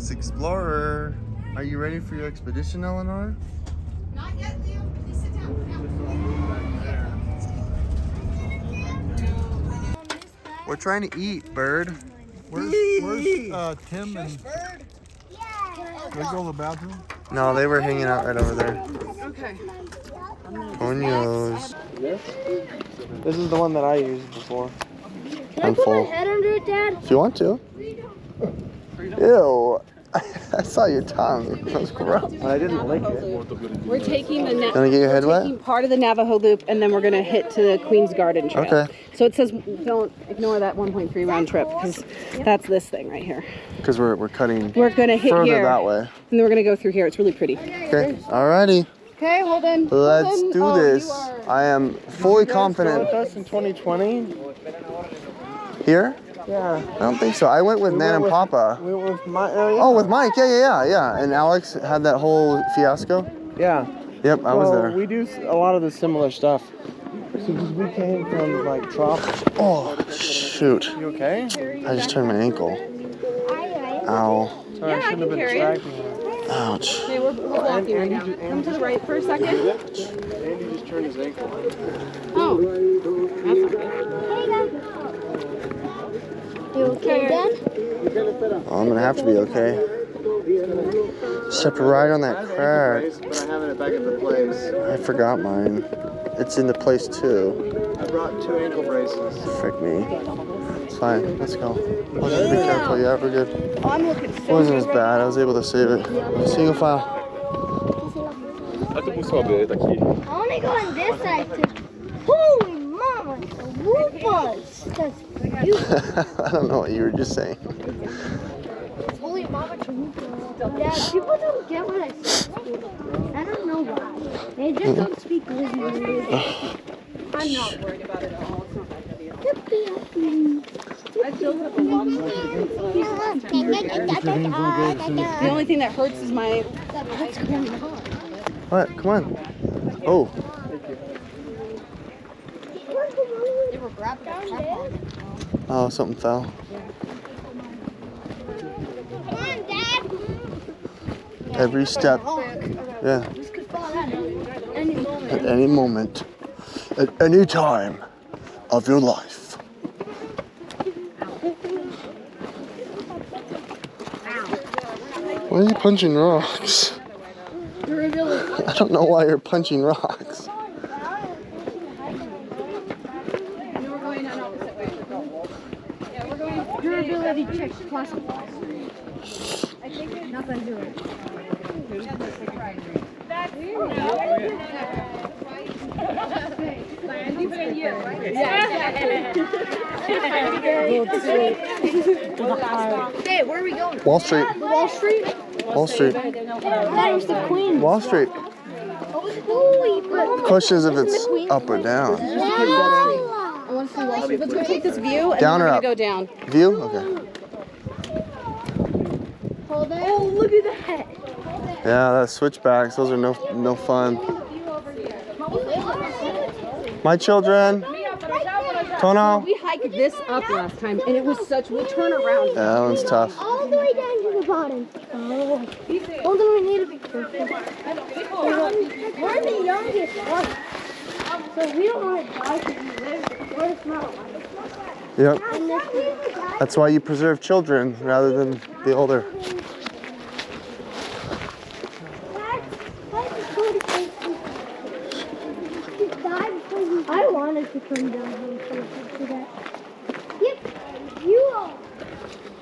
Bryce Explorer. Are you ready for your expedition, Eleanor? Not yet, Leo. Please sit down. We're trying to eat, bird. Where's Tim and they go to the bathroom? No, they were hanging out right over there. Okay. Coños. This is the one that I used before. Can I put my head under it, Dad? If you want to. Ew. I saw your tongue. That was gross. I didn't lick it. We're taking the Gonna get your head wet? taking part of the Navajo Loop, and then we're gonna hit to the Queen's Garden Trail. Okay. So it says don't ignore that 1.3 round trip because that's this thing right here. Because we're cutting We're gonna hit further here, that way. and then we're gonna go through here. It's really pretty. Okay. Alrighty. Okay, hold on. Let's do this. I am fully confident. With us in 2020? Here? Yeah. I don't think so. I went with Nan and Papa. We went with my area. Oh, with Mike. Yeah. And Alex had that whole fiasco. Yeah. Yep, I was there. We do a lot of the similar stuff. So because we came from like tropics. Oh, shoot. You okay? I just turned my ankle. Ow. Sorry, I shouldn't have been distracting you. Ouch. Okay, we're walking right now. Come to the right for a second. Andy just turned his ankle. Oh, that's not good. You okay, Dad? Oh, I'm gonna have to be okay. Stepped right on that crack. But I have it back at the place. I forgot mine. It's in the place too. I brought 2 ankle braces. Frick me. It's fine. Let's go. Let's just be careful. Yeah, we're good. Oh, I'm looking It wasn't as bad. I was able to save it. Single file. I want to go on this side too. Holy mama, the whoopers. That's beautiful. I don't know what you were just saying. Holy mama, yeah, people don't get what I say. I don't know why. They just don't speak good English. I'm not worried about it at all. It's not that heavy at all. I built up a lot of The only thing that hurts is my. What's going on? What? Come on. Oh. They were grabbing down there. Oh, something fell. Come on, Dad. Every step. Yeah. This could fall out any moment. At any moment. At any time of your life. Why are you punching rocks? I don't know why you're punching rocks. Durability check classified. Nothing to it. Hey, where are we going? Wall Street. Wall Street? Wall Street. That was the Queen. Wall Street. The question is if it's up or down. I want to see Wall Street. Let's go take this view and Down then or we're up? gonna go down. View? Okay. Oh, look at that. Yeah, that switchbacks, those are no fun. My children. Tono. We hiked this up last time and it was we turn around. Yeah, that one's tough. All the way down to the bottom. Oh, hold on, we need to be careful. We're the youngest one. So we don't want to die because we live. We're the smart one. Yep. And this That's why you preserve children rather than the older. I wanted to come down here for that. Yep, you are.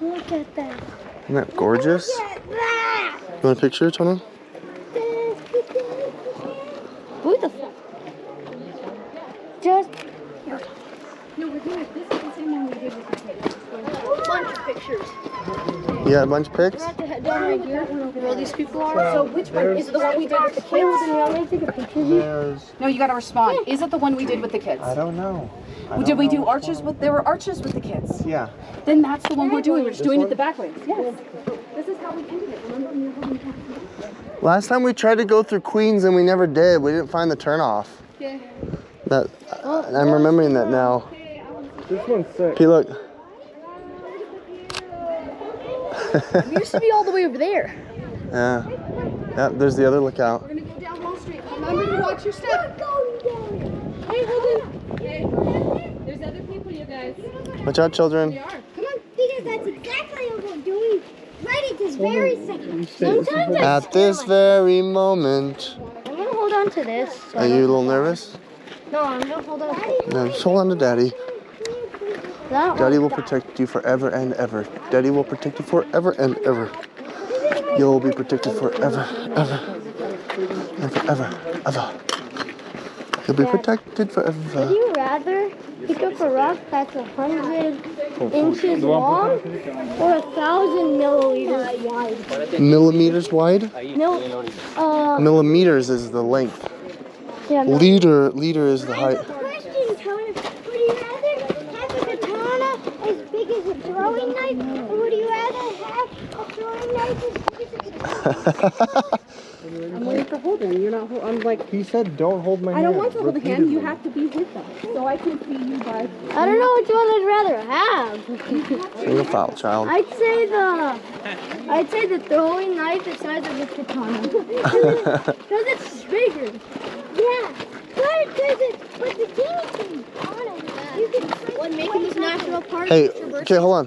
Look at that. Isn't that gorgeous? Look at that. You want a picture, Tono? Who the fuck? Just. No, we're doing this is the same one we did with the kids. A bunch of pictures. You got a bunch of pics? We're at the head down right here where all these people are. So which one? Is it the one we did with the Wait, kids? then you want me to take a picture of you? No, you gotta respond. Is it the one we did with the kids? I don't know. Did we do arches with, there were arches with the kids. Yeah. Then that's the one we're doing. We're just doing it the back way. Yes. This is how we ended it. Remember? Last time we tried to go through Queens and we never did. We didn't find the turnoff. Yeah. I'm remembering that now. This one's sick. P, look. We used to be all the way over there. Yeah. Yeah, there's the other lookout. We're gonna go down Wall Street. Remember to watch your step. Hey, hold on. Hey, there's other people, you guys. Watch out, children. We are. Come on, because that's exactly what we're doing right at this very second. Sometimes I At this very moment. I'm gonna hold on to this. So Are you a little nervous? No, I'm gonna hold on. No, just hold on to Daddy. That Daddy one. will protect you forever and ever. Daddy will protect you forever and ever. You'll be protected forever, ever, and forever, ever. You'll be protected Would forever. you rather pick up a rock that's 100 inches long or 1,000 milliliters wide? Millimeters wide? No, Millimeters is the length. yeah, no. Liter is the height. Question, Tony. Would you rather have a katana as big as a throwing knife, or would you rather have a throwing knife as big as a katana? I'm waiting for Holden. You're not. I'm like. He said, "Don't hold my I hand." don't want to hold the hand. You repeatedly. have to be with them, so I can see you guys. I don't know which one I'd rather have. Single foul, child. I'd say the throwing knife the size of a katana. Because it's bigger. Yeah. But the teeny katana, you can what making this natural part. Hey, okay, hold on.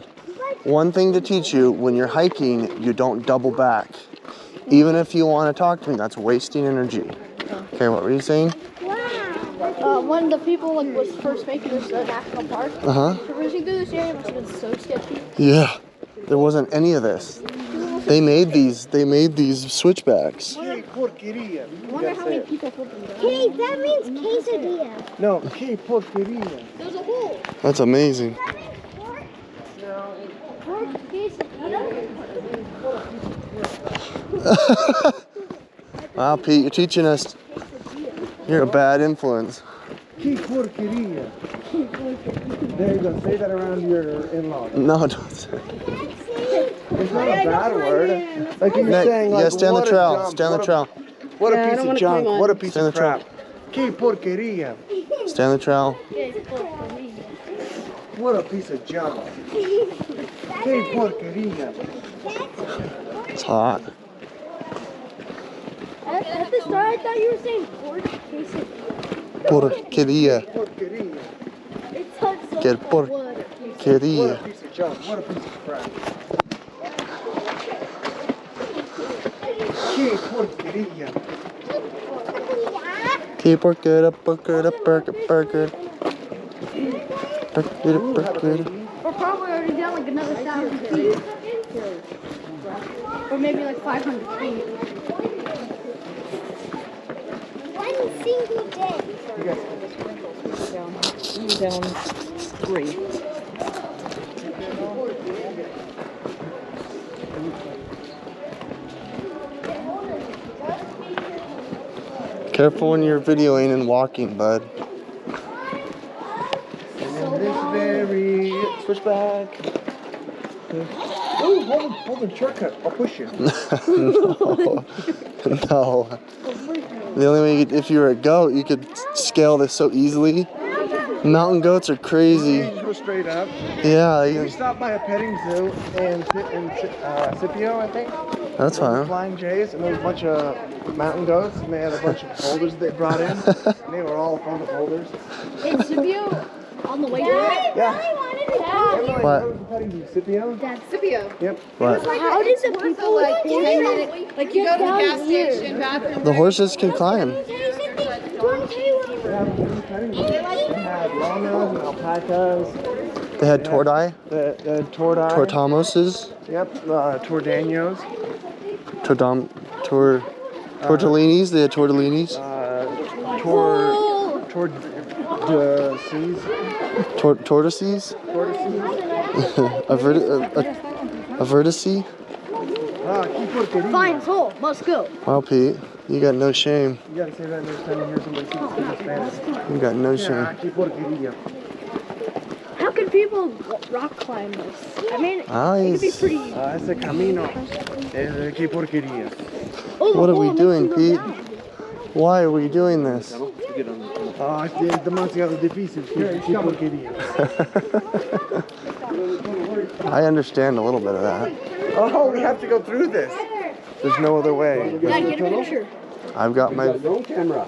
One thing to teach you, when you're hiking, you don't double back. Even if you want to talk to me, that's wasting energy. Okay, what were you saying? When the people was first making this national park, Uh-huh. traversing through this area must have been so sketchy. Yeah, there wasn't any of this. They made these switchbacks. I wonder how many people put them there. Hey, that means quesadilla. No, que porqueria. There's a hole. That's amazing. Pork quesadilla. Wow, Pete, you're teaching us. You're a bad influence. Que porqueria. There you go. Say that around your in-laws. No, don't say it. It's not a bad word. Like you're saying, like, Yeah, stay on the what a trail. dump, Stay on the trail. What Yeah, I a piece don't of wanna junk. climb on. What a piece Stay on of the trail. crap. Que porqueria. Stay on the trail. What a piece of junk. Que porqueria. It's hot. At the start, I thought you were saying pork quesadilla. Porqueria. Porqueria. It sounds so Que What? What porqueria. a piece of junk. What a piece of crap. Que porqueria. Que porqueria, porqueria, porqueria. Porqueria, porqueria. We're probably already down like another 1,000 feet. Or maybe like 500 feet. One single day. Down 3. Careful when you're videoing and walking, bud. And this very switchback. Oh, hold the shortcut. I'll push you. No. The only way if you were a goat, you could scale this so easily. Mountain goats are crazy. Go straight up. Yeah, We stopped by a petting zoo in Scipio, I think. that's fine. Flying Jays, and there was a bunch of mountain goats, and they had a bunch of folders they brought in. And they were all full of folders. In Scipio, on the way there. Yeah. What? That was the petting zoo, Scipio. Scipio. Yep. What? How did the people Like 10 minutes. Like you go to the down gas here? station, bathroom. The horses can climb. They had llamas and alpacas. They had tordai, The tordai. tortamoses, Yep. Tordanos. tortellinis. They had tortellinis. Tortoises. Tortoises. A vertice. Fine, soul, must go. Wow, Pete, you got no shame. You gotta say that next time you hear somebody speak Spanish. You got no Yeah, shame. que porqueria. How can people rock climb this? I mean, it could be Nice. pretty. Ese camino. Que porqueria. Oh, What are the we hole doing, makes you Pete? go down. Why are we doing this? Es demasiado difícil. Que porqueria. I understand a little bit of that. Oh, we have to go through this. There's no other way. Dad, get a picture. I've got my. No camera.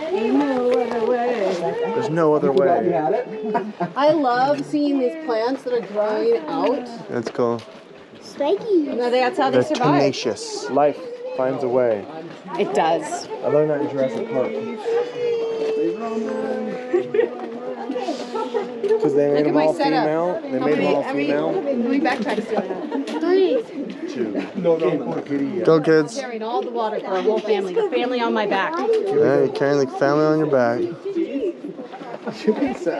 There's no other way. I love seeing these plants that are growing out. That's cool. Spiky. No, that's how they They're survive. tenacious. Life finds a way. It does. I learned that in Jurassic Park. Because they made Look at them my all setup. female. They made them all female. How many backpacks do I have? 3. 2. No. Go, kids. Carrying all the water for our whole family. The family on my back. Yeah, you're carrying the family on your back. I can say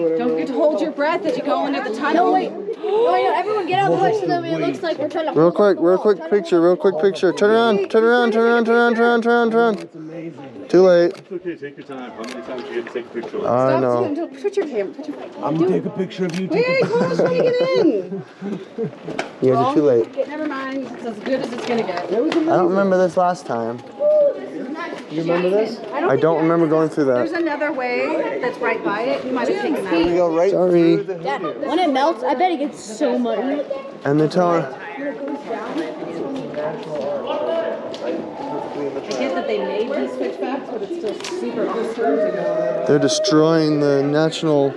whatever. Don't get to hold your breath as you go into the tunnel. No, wait. No, wait, no, everyone get out of the way so that it looks like we're trying to Real quick picture. Turn around. Turn around. Too late. It's okay, take your time. How many times do you have to take a picture? I know. Put your camera. I'm gonna take a picture of you. Wait, Thomas, trying to get in. You guys are too late. Never mind. It's as good as it's gonna get. I don't remember this last time. You remember this? I don't remember going through There's that. another way that's right by it. You might have taken that. We go right Sorry. through the Dad, when it melts, I bet it gets so muddy. And they're telling. I get that they made these switchbacks, but it's still super disturbing. They're destroying the national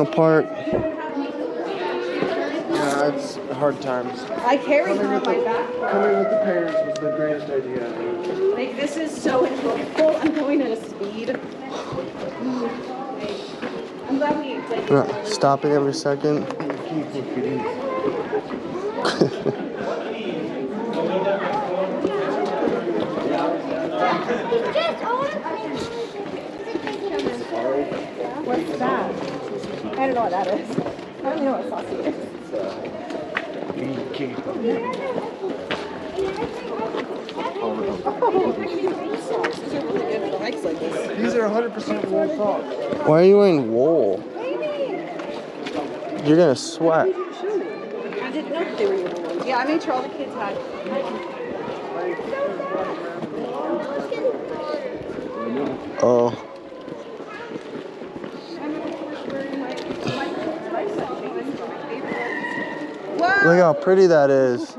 park. Yeah, it's hard times. I carry her on my back. Coming with the parents was the greatest idea. Like, this is so enjoyable. I'm going at a speed. I'm glad we like. We're not stopping every second. What's that? I don't know what that is. I don't even know what sauce it is. These are 100% wool socks. Why are you wearing wool? You're gonna sweat. I didn't know that they were little ones. Yeah, I made sure all the kids had. Oh. Whoa! Look how pretty that is.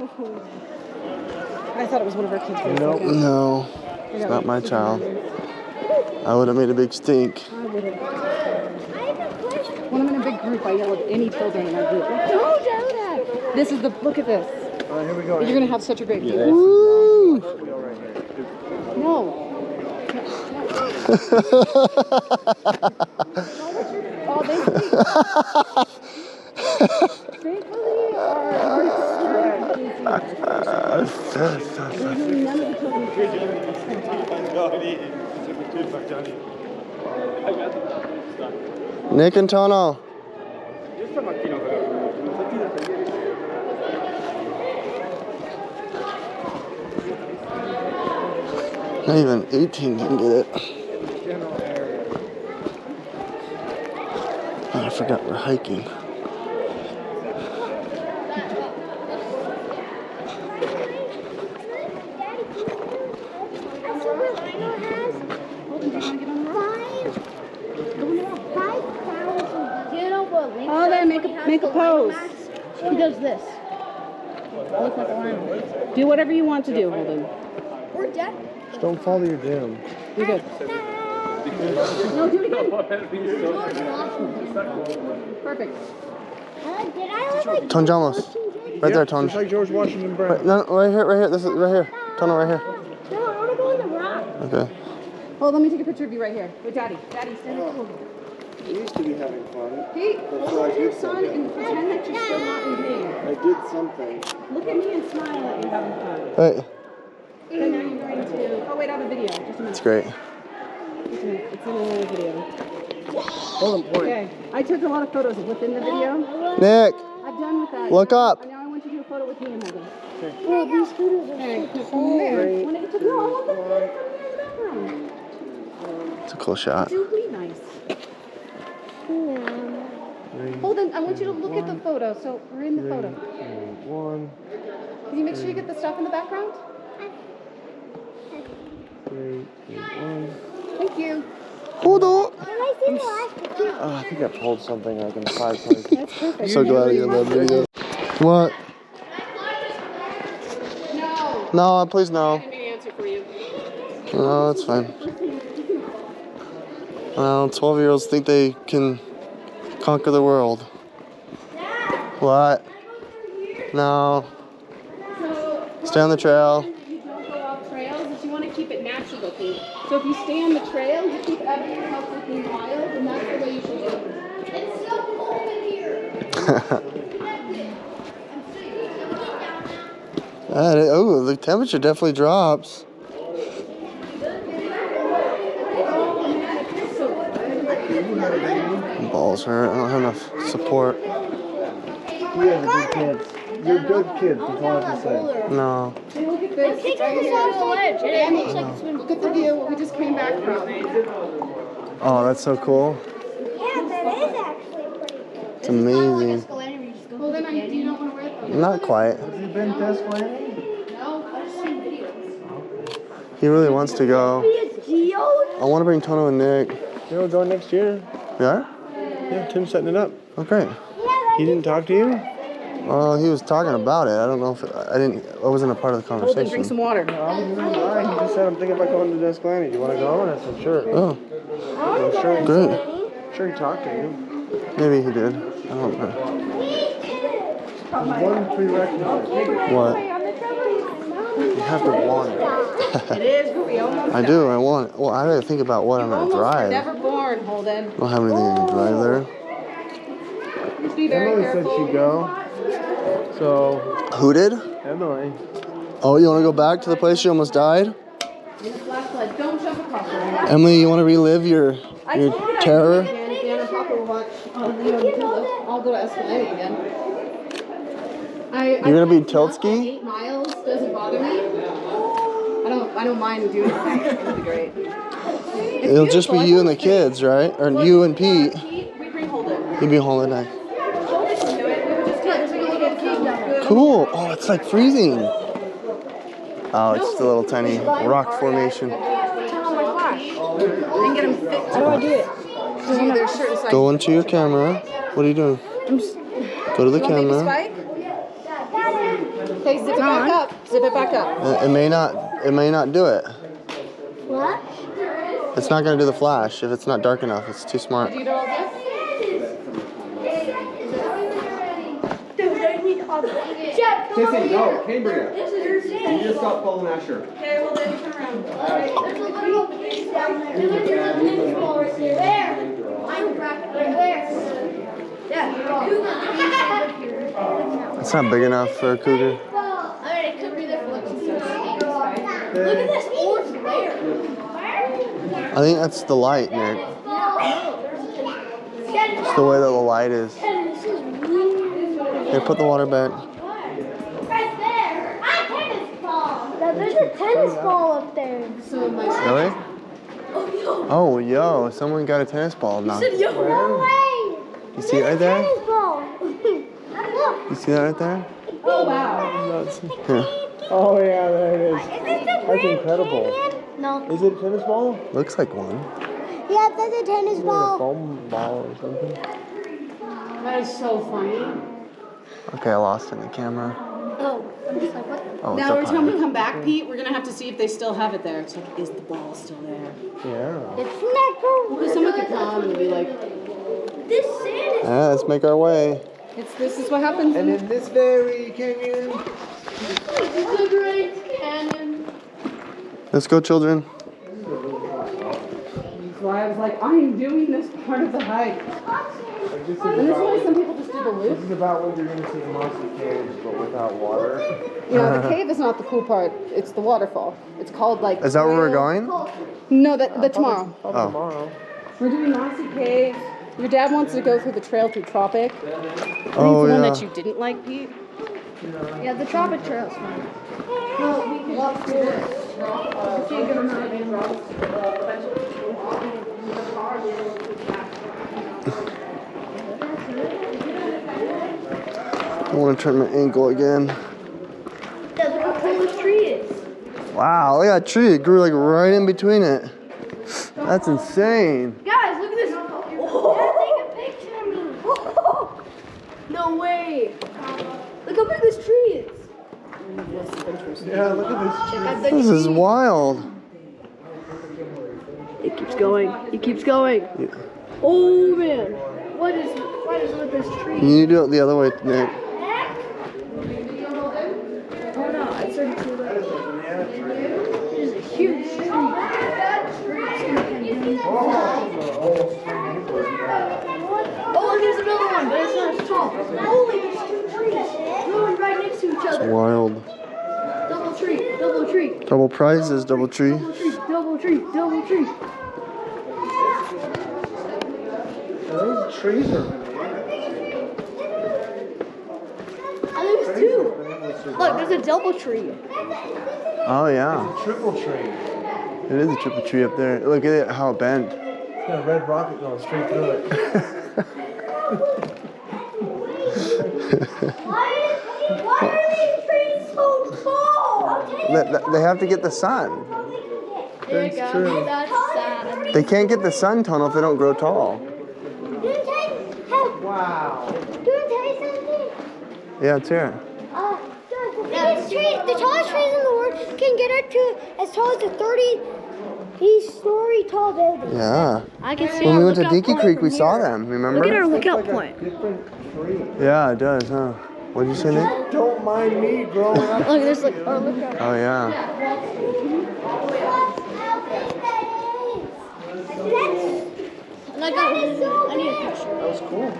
I thought it was one of our kids. Nope. No, it's not my child. I would have made a big stink. When I'm in a big group, I yell at any children in our group. Don't do that. This is the look at this. All right, here we go. You're gonna have such a great view. Woo! No. Oh, thankfully, our Nick and Tono. Not even 18 can get it. Oh, I forgot we're hiking. Oh, then make a pose. He does this. Look like a lion. Do whatever you want to do, Holden. Or Dad. Just don't follow your doom. You're good. No, do it again. Perfect. Did I look like Tonjamos. Right there, Ton. Just like George Washington Brown. Right, no, right here. This is right here. Tono, right here. No, I want to go in the rock. Okay. Oh, let me take a picture of you right here. With Daddy. Daddy, stand up. We used to be having fun. Hey, That's hold why I on to your did son something. and pretend that you're still not in pain. I did something. Look at me and smile like you're having fun. Hey, And now you're going to... Oh, wait, I have a video. Just a minute. it's great. Just a minute. It's in another video. Hold on, point. Okay. I took a lot of photos within the video. Nick, I'm done with that. look up. And now I want you to do a photo with me and Heather. Well, these photos are Okay, from there. When it took, no, I want them from there in the background. It's a cool shot. Really nice. Hold on, I want you to look at the photo. So we're in the photo. 1, Can you make sure you get the stuff in the background? 3, 2, 1. Thank you. Hold on. I think I pulled something like in 5 places. That's perfect. So glad I got that video. What? No, please no. I need an answer for you. No, it's fine. Well, 12-year-olds think they can conquer the world. What? No. Stay on the trail. You don't go off trails, but you want to keep it natural looking. So if you stay on the trail, you keep everything else looking wild, and that's the way you should do it. It's so cold in here. Oh, the temperature definitely drops. Balls hurt. I don't have enough support. You guys are good kids. You're good kids, that's all I have to say. No. Hey, look at this. Take this off the ledge. It looks like it's been. Look at the view we just came back from. Oh, that's so cool. Yeah, that is actually. It's amazing. Well, then do you not want to wear them? Not quite. Have you been test planning? No, I've seen videos. He really wants to go. I want to bring Tono and Nick. You know, going next year. We are? Yeah, Tim's setting it up. Okay. He didn't talk to you? Well, he was talking about it. I don't know if I wasn't a part of the Hold on, conversation. drink some water. I was really lying. He just said, I'm thinking about going to Desk Landing. Do you want to go? And I said, sure. Oh, I'm sure. great. Sure he talked to you. Maybe he did. I don't know. One prerequisite. What? You have to want it. It is, but we almost I do. I want it. Well, I gotta think about what I'm gonna almost were drive. never born, Holden. I don't have anything to drive there. Just be very Emily said careful. she'd go. So, Who did? Emily. Oh, you want to go back to the place you almost died? In the flashlight, don't jump across it. Emily, you want to relive your terror? Dan and Papa will watch. I'll go to Escalade again. You're gonna be tilt ski? 8 miles doesn't bother me. I don't mind doing it. It'll be great. It'll just be you and the kids, right? Or you and Pete. We bring Holden. You'll be home at night. Do it. We were just good. There's like a little cave. Cool. Oh, it's like freezing. Oh, it's just a little tiny rock formation. And get them fit. How do I do it? There's certain size. Go into your camera. What are you doing? Go to the camera. Spike? Okay, zip it back up. Zip it back up. It may not do it. What? It's not gonna do the flash if it's not dark enough. It's too smart. Do you know all this? Kissing, go, Cambria. You just got Paul and Asher. Okay, well then turn around. There's a little piece down there. There's a tennis ball right there. Where? I'm right there. Yeah. It's not big enough for a cougar. Alright, it could be there for like 2 Look at this orange layer. I think that's the light, Nick. It's the way that the light is. Here, put the water back. Right there. A tennis ball. Now there's a tennis ball up there. So my Really? Oh, yo, someone got a tennis ball now. No way. You see it right there? Tennis ball. Look. You see that right there? Oh wow. Here. Oh, yeah, there it is. Is this the That's Grand incredible. Canyon? No. Is it a tennis ball? Looks like one. Yeah, that's a tennis Or a ball. foam ball or something? That is so funny. Okay, I lost it in the camera. Oh, I'm just like, what? Oh, it's Now up every time high. we come back, Pete, we're gonna have to see if they still have it there. It's like, is the ball still there? Yeah. It's not going. Because someone could come and be like, This sand is. Yeah, let's make our way. this is what happens. And in this very canyon, It's a great canyon. Let's go, children. That's why I was like, I am doing this part of the hike. like this And is this is why about, some people just do the this loop. is about when you're going to see the monster caves, but without water. You know, the cave is not the cool part. It's the waterfall. It's called like. Is that where we're going? No, that tomorrow. Probably Oh. tomorrow. We're doing Mossy Cave. Your dad wants to go through the trail through Tropic. I think it's Oh, the one yeah. that you didn't like, Pete. Yeah, the Tropic Trail's fun. Well, we can walk through it. If you're gonna not be I want to turn my ankle again. That's what cool this tree is. Wow, look at that tree. It grew like right in between it. That's insane. Guys, look at this. Take a picture of me. No way. Look how big this tree is. Yeah, look at this. Check out the This is wild. It keeps going. It keeps going. Oh man. What is with this tree? You need to do it the other way, Nick. Oh no, I started to like. It is a huge tree. Oh, there's another one, but it's not as tall. Holy, there's two trees growing right next to each It's other. wild. Double tree, double tree. Double prizes, double tree. Double tree, double tree, double tree. Those trees are. And there's two. Look, there's a double tree. Oh yeah. Triple tree. It is a triple tree up there. Look at it, how it bent. It's got a red rocket going straight through it. Why are these trees so tall? They have to get the sun. There you go. true. That's sad. They can't get the sun tunnel if they don't grow tall. Wow. Do you tell you something? Yeah, it's here. The tallest trees in the world can get up to as tall as a 30-story tall building. Yeah. I can see When our we went to lookout Dinky point Creek, from we saw here. them. Remember? Look at our lookout Like a point. different tree. Yeah, it does, huh? What did you say, Nick? Don't mind me growing up. Look, there's like our lookout. Oh yeah. And I need a picture. That was cool.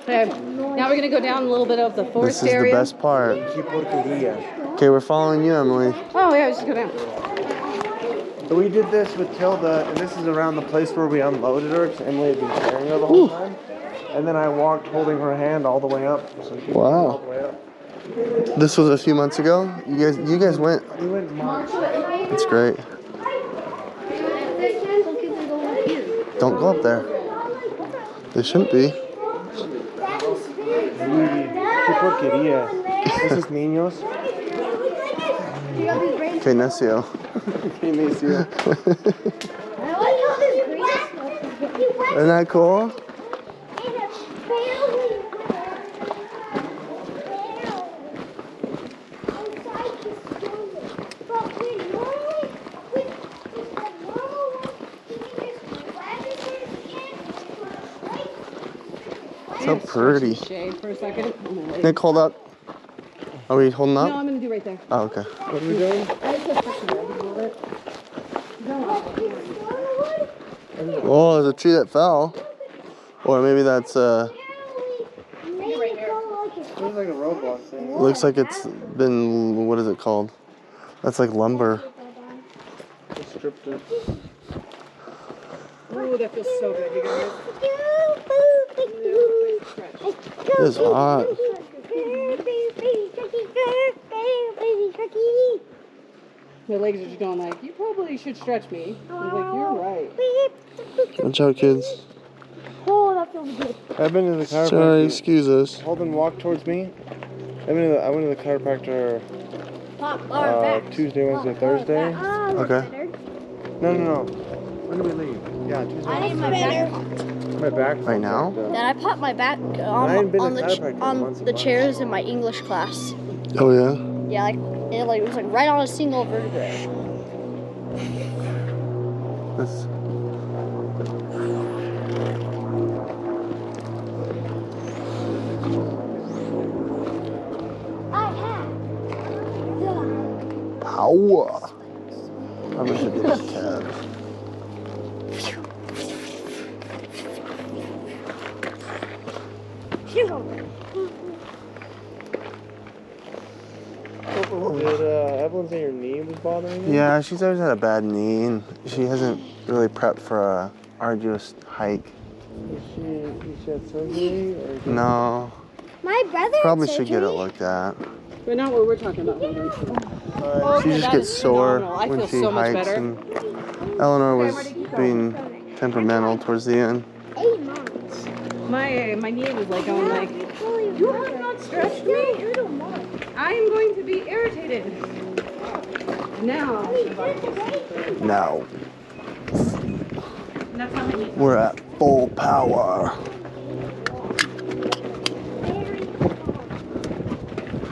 Okay, now we're gonna go down a little bit of the This forest is the area. best part. Keep looking here. Okay, we're following you, Emily. Oh yeah, we should go down. So we did this with Tilda, and this is around the place where we unloaded her, because Emily had been carrying her the whole time. And then I walked holding her hand all the way up. So she Wow. all the way up. This was a few months ago. You guys went. We went in March. It's great. Don't go up there. They shouldn't be. ¿Qué porquería? Esos niños. Okay, Necio. Qué necio. Isn't that cool? So pretty. Shade for a second. Nick, hold up. Are we holding No, up? I'm gonna do right there. Oh, okay. What are we doing? Oh, there's a tree that fell. Or maybe that's, There's like a roadblock thing. looks like it's been, what is it called? That's like lumber. Just stripped it. Ooh, that feels so good, you guys. It is hot. My legs are just going like, you probably should stretch me. I was like, you're right. Watch out, kids. Oh, that feels good. I've been to the chiropractor. Sorry, excuse us. Holden walked towards me. I went to the chiropractor Tuesday, Wednesday, Thursday. Okay. No. When do we leave? Yeah, Tuesday. I need my back. My back. Right now? Then I popped my back I hadn't been on to chiropractor in months and months. chairs in my English class. Oh, yeah? Yeah, like it was like right on a single vertebrae. That's... I have. Power. I wish I did a cat. Did Evelyn say your knee was bothering you? Yeah, she's always had a bad knee, and she hasn't really prepped for a arduous hike. Did she have surgery? Or No, My brother. probably should get it looked at. But not what we're talking about. She just that gets is sore phenomenal. I when feel she so much hikes, better. and Eleanor was being temperamental towards the end. 8 months. My knee was like going like, you have not stretched me. I am going to be irritated. Now. No. We're at full power.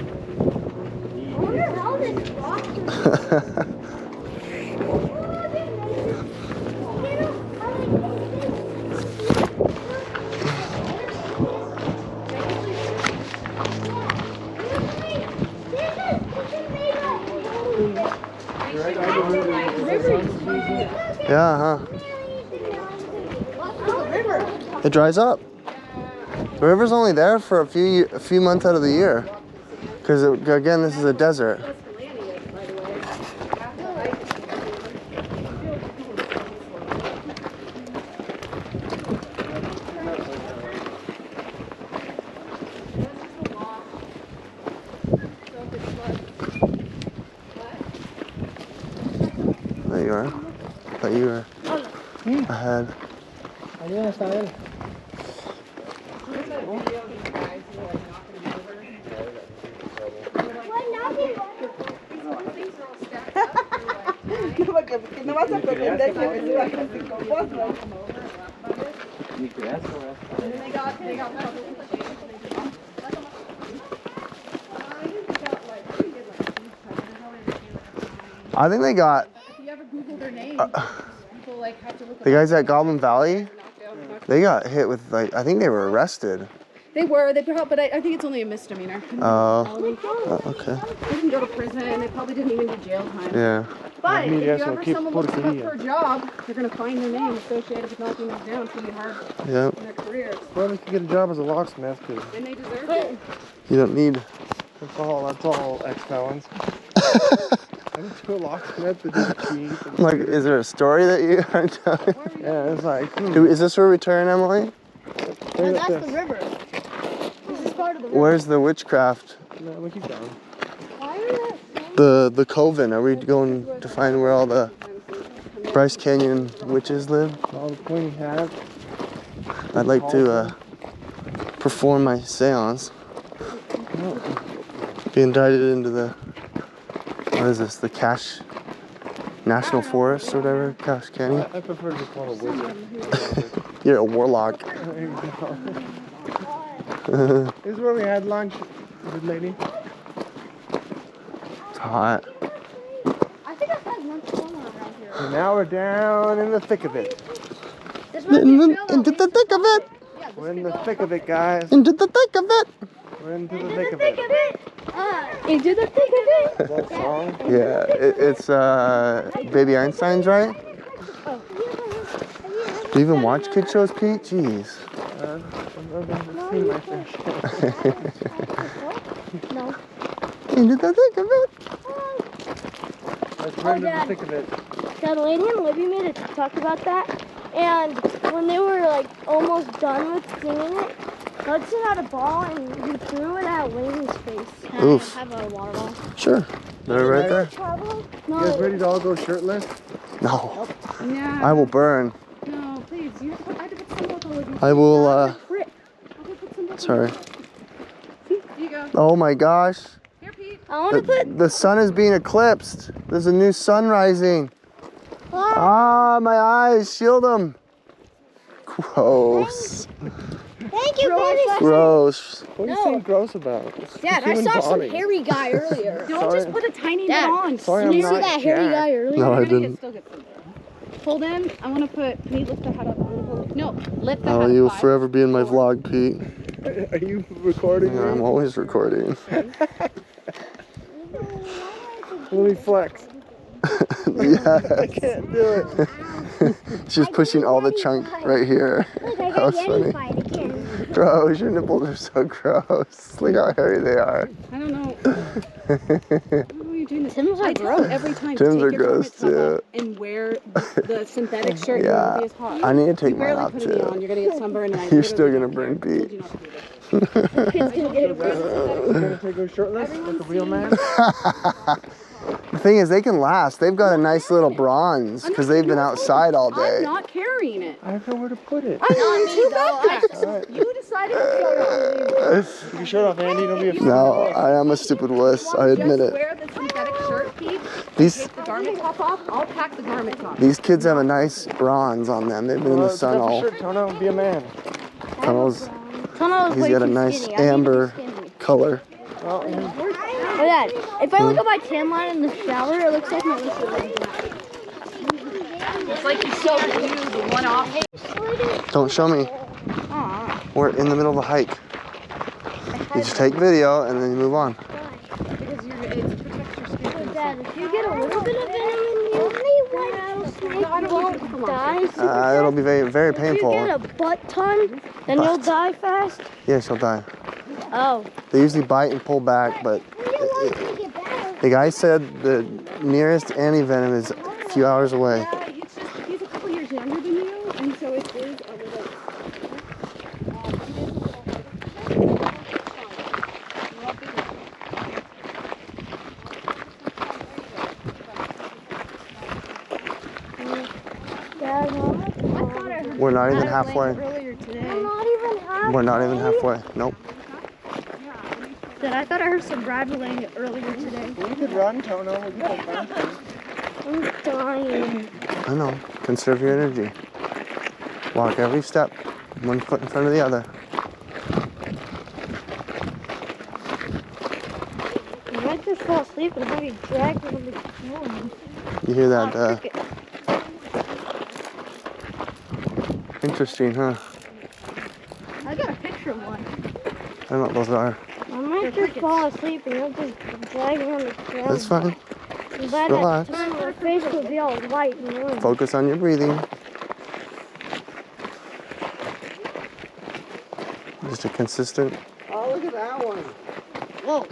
I wonder how this rock Yeah, huh? It dries up. The river's only there for a few months out of the year, because again, this is a desert. There you are. I thought you were ahead. Ayun, está él. No vas a pretender que me suba casi con vos, ¿no? I think they got If you ever Google their names, people like have to look the guys at Goblin Valley. They got hit with like, I think they were arrested. They were, but I think it's only a misdemeanor. Oh, okay. They didn't go to prison. They probably didn't even do jail time. Yeah. But if you Medias ever no que someone looks them up porquería. for a job, they're gonna find their name associated with knocking those down. It's gonna be hard Yep. in their careers, Well, they could get a job as a locksmith, because and they deserve it. You don't need. that's all ex-felons. I went to a locksmith that did keys. And Like, is there a story that you are telling? yeah, it's like, Is this where we turn, Emily? look at That's the this. river. This is part of the river. Where's the witchcraft? No, we keep going. Why are that? The coven. Are we going to find where all the Bryce Canyon witches live? All the pointy hats. I'd like to perform my seance. Be indicted into the, what is this, the Cache National Forest or whatever, Cache Canyon? I prefer to be called a wizard. You're a warlock. There you go. This is where we had lunch, good lady. It's hot. I think I've had lunch somewhere around here. And now we're down in the thick of it. This might be a trail Into the thick of it. We're in the thick of it, guys. Into the thick of it. We're into the Into thick the of thick it. of it. Into the thick of it. Is that song? Yeah, it's Baby Einstein's, right? Do you even watch kid shows, Pete? Jeez. I've seen my fair share. No. Into the thick of it. We're into the Dad. thick of it. Dad, Lady and Libby made a TikTok about that, and when they were like almost done with singing it, Hudson had a ball and he threw it at Lainey's face. Oof. Have a water ball. Sure. They're right there. You guys ready to all go shirtless? No. No, I will burn. no, please. You have to put, I have to put some local with you. I will, Frick. I have to put some local. sorry. Here you go. Oh my gosh. Here, Pete. I want to put. The sun is being eclipsed. There's a new sun rising. Ah, my eyes. Shield them. Gross. Thank you, baby. Gross. What are you saying gross about? It's Dad, I human saw some body. hairy guy earlier. Don't Sorry. just put a tiny Dad, bit on. Sorry, Did I'm you see not that hairy Jack. guy earlier? No, I You're gonna didn't. still get some. Hold in. I want to put. Can you lift the head up? No, lift the Oh, head you will up. forever be in my vlog, Pete. Are you recording? Yeah, I'm me? always recording. Let me flex. I Yes. can't do it. She's pushing all the chunk right here. Look, I That got was funny. Yeti again. Gross, your nipples are so gross. Look how hairy they are. I don't know. Why are you doing this? Tim's are I tell gross. you every time. Tim's take are your gross, garment top too. off and wear the synthetic shirt. You Yeah. won't be as hot. I need to take You mine barely off put any on. too. You're gonna get sunburned. And I You're still literally gonna don't burn care. I Pete. told you not to do this. Kid's gonna get a Wear the synthetic You're gonna go shirtless like a real man? The thing is, they can last. They've got a nice little bronze because they've been outside all I'm day. not carrying it. I don't know where to put it. I'm on two backpacks. Alright. You decided to show up. Take your shirt off, Andy. Don't be a No, I am a stupid wuss. I admit Just it. wear the synthetic shirt, Pete. These Take the garment top off. I'll pack the garment top. these kids have a nice bronze on them. They've been in the sun all. Sure, Tono, be a man. Tunnels. Tunnel's He's way got a too nice skinny. I need to be amber skinny. color. Well, Look at that. If I look at my tan line in the shower, it looks like my lips are really black. It's like you still do the one off. Don't show me. We're in the middle of a hike. You just take video and then you move on. Because you're, it's protects your skin. Dad, if you get a little bit of venom in you, rattlesnake, you won't die super fast. It'll be very, very If you painful. get a butt ton, then you'll die fast. Yes, you'll die. Oh. They usually bite and pull back, but the guy said the nearest anti-venom is a few hours away. It's just he's a couple years younger than you, and so it is a little. We're not even halfway. Earlier today. Not even half. We're not even halfway. Nope. Dad, I thought I heard some rattling earlier today. we could run, Tono. We could go faster. I'm dying. I know. Conserve your energy. Walk every step, one foot in front of the other. I might just fall asleep and have you drag me on the floor. You hear that? cricket. Interesting, huh? I got a picture of one. I don't know what those are. I might just fall asleep and you'll just drag me on the ground. That's fine. And by Relax. that time, my face will be all white and warm. Focus on your breathing. Just a consistent. Oh, look at that one. Whoa.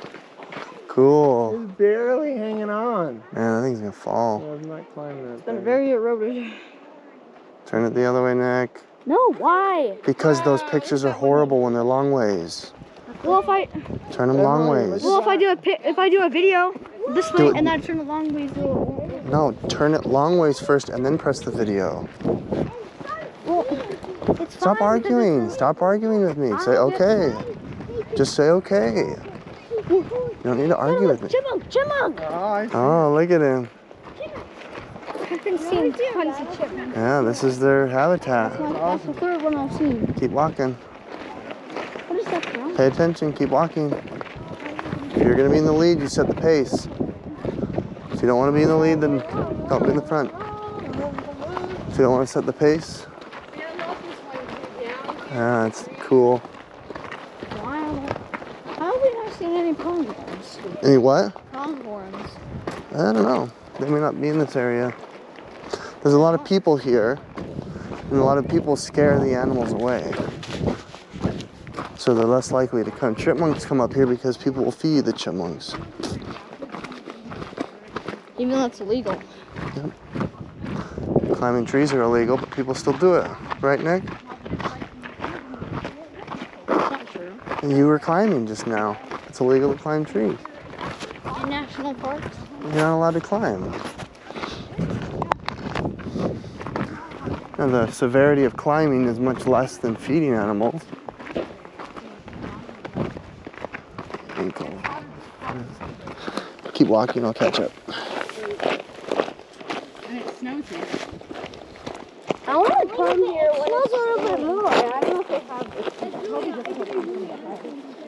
Cool. It's barely hanging on. Man, that thing's gonna fall. Yeah, I'm not climbing that It's been thing. very eroded. Turn it the other way, Nick. No, why? Because those pictures are horrible when they're long ways. Well, if I Turn them long ways. well if I do a video this way Do it. and then I turn it long ways, it'll- No, turn it long ways first and then press the video. well, it's Stop fine arguing. Stop arguing with me. Say okay. Just say okay. You don't need to argue with me. Chipmunk! Oh, I see. Oh, look at him. I've been seeing tons of chipmunks. Yeah, this is their habitat. That's the third one I've seen. Keep walking. What is that from? Pay attention. Keep walking. If you're going to be in the lead, you set the pace. If you don't want to be in the lead, then don't be in the front. If you don't want to set the pace, yeah, it's cool. Wow. How have we not seen any pronghorns? Any what? Pronghorns. I don't know. They may not be in this area. There's a lot of people here, and a lot of people scare the animals away. So they're less likely to come. Chipmunks come up here because people will feed the chipmunks. Even though it's illegal. Climbing trees are illegal, but people still do it. Right, Nick? Not true. You were climbing just now. It's illegal to climb trees. In national parks. You're not allowed to climb. And the severity of climbing is much less than feeding animals. Ankle. Keep walking, I'll catch up. And it snows here. I want to climb here when it snows a little bit more. I don't know if they have this. Probably just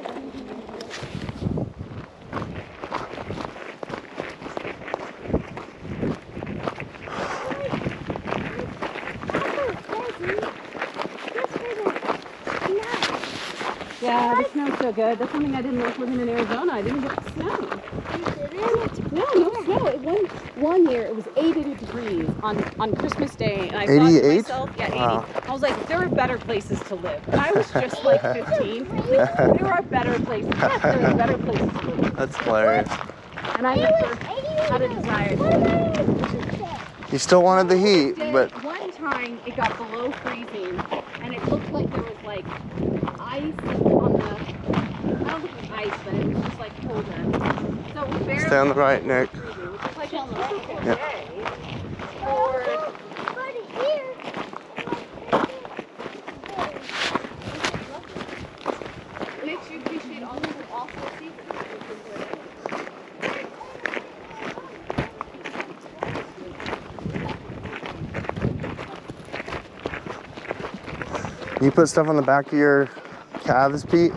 Yeah, the snow's so good. That's something I didn't like living in Arizona. I didn't get snow. No snow. One year it was 80 degrees on Christmas Day, and I thought to 88? myself, yeah, 80. Wow. I was like, there are better places to live. I was just like 15. Like, there are better places. Yes, there are better places to live. That's hilarious. And I never had a desire to. You still wanted the heat, but One time it got below freezing, and it looked like there was like ice on the. I don't think it was ice, but it was just like colder. So it was barely stay on the right, Nick. freezing, which is like a typical Yeah. day. Or it makes you appreciate all the awful seasons. You put stuff on the back of your calves, Pete?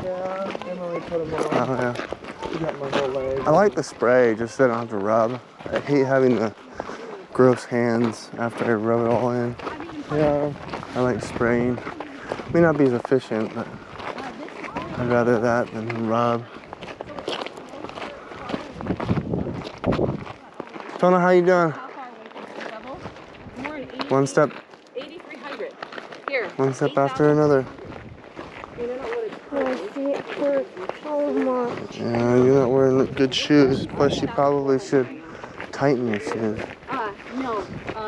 Yeah, Emily put them on. Oh, yeah. She got my whole leg. I like the spray just so I don't have to rub. I hate having the gross hands after I rub it all in. Yeah. I like spraying. May not be as efficient, but I'd rather that than rub. Tona, how you doing? One step. 8,300. Here. One step after another. For so much. Yeah, you're not wearing good shoes. Plus, you probably should tighten your shoes. No.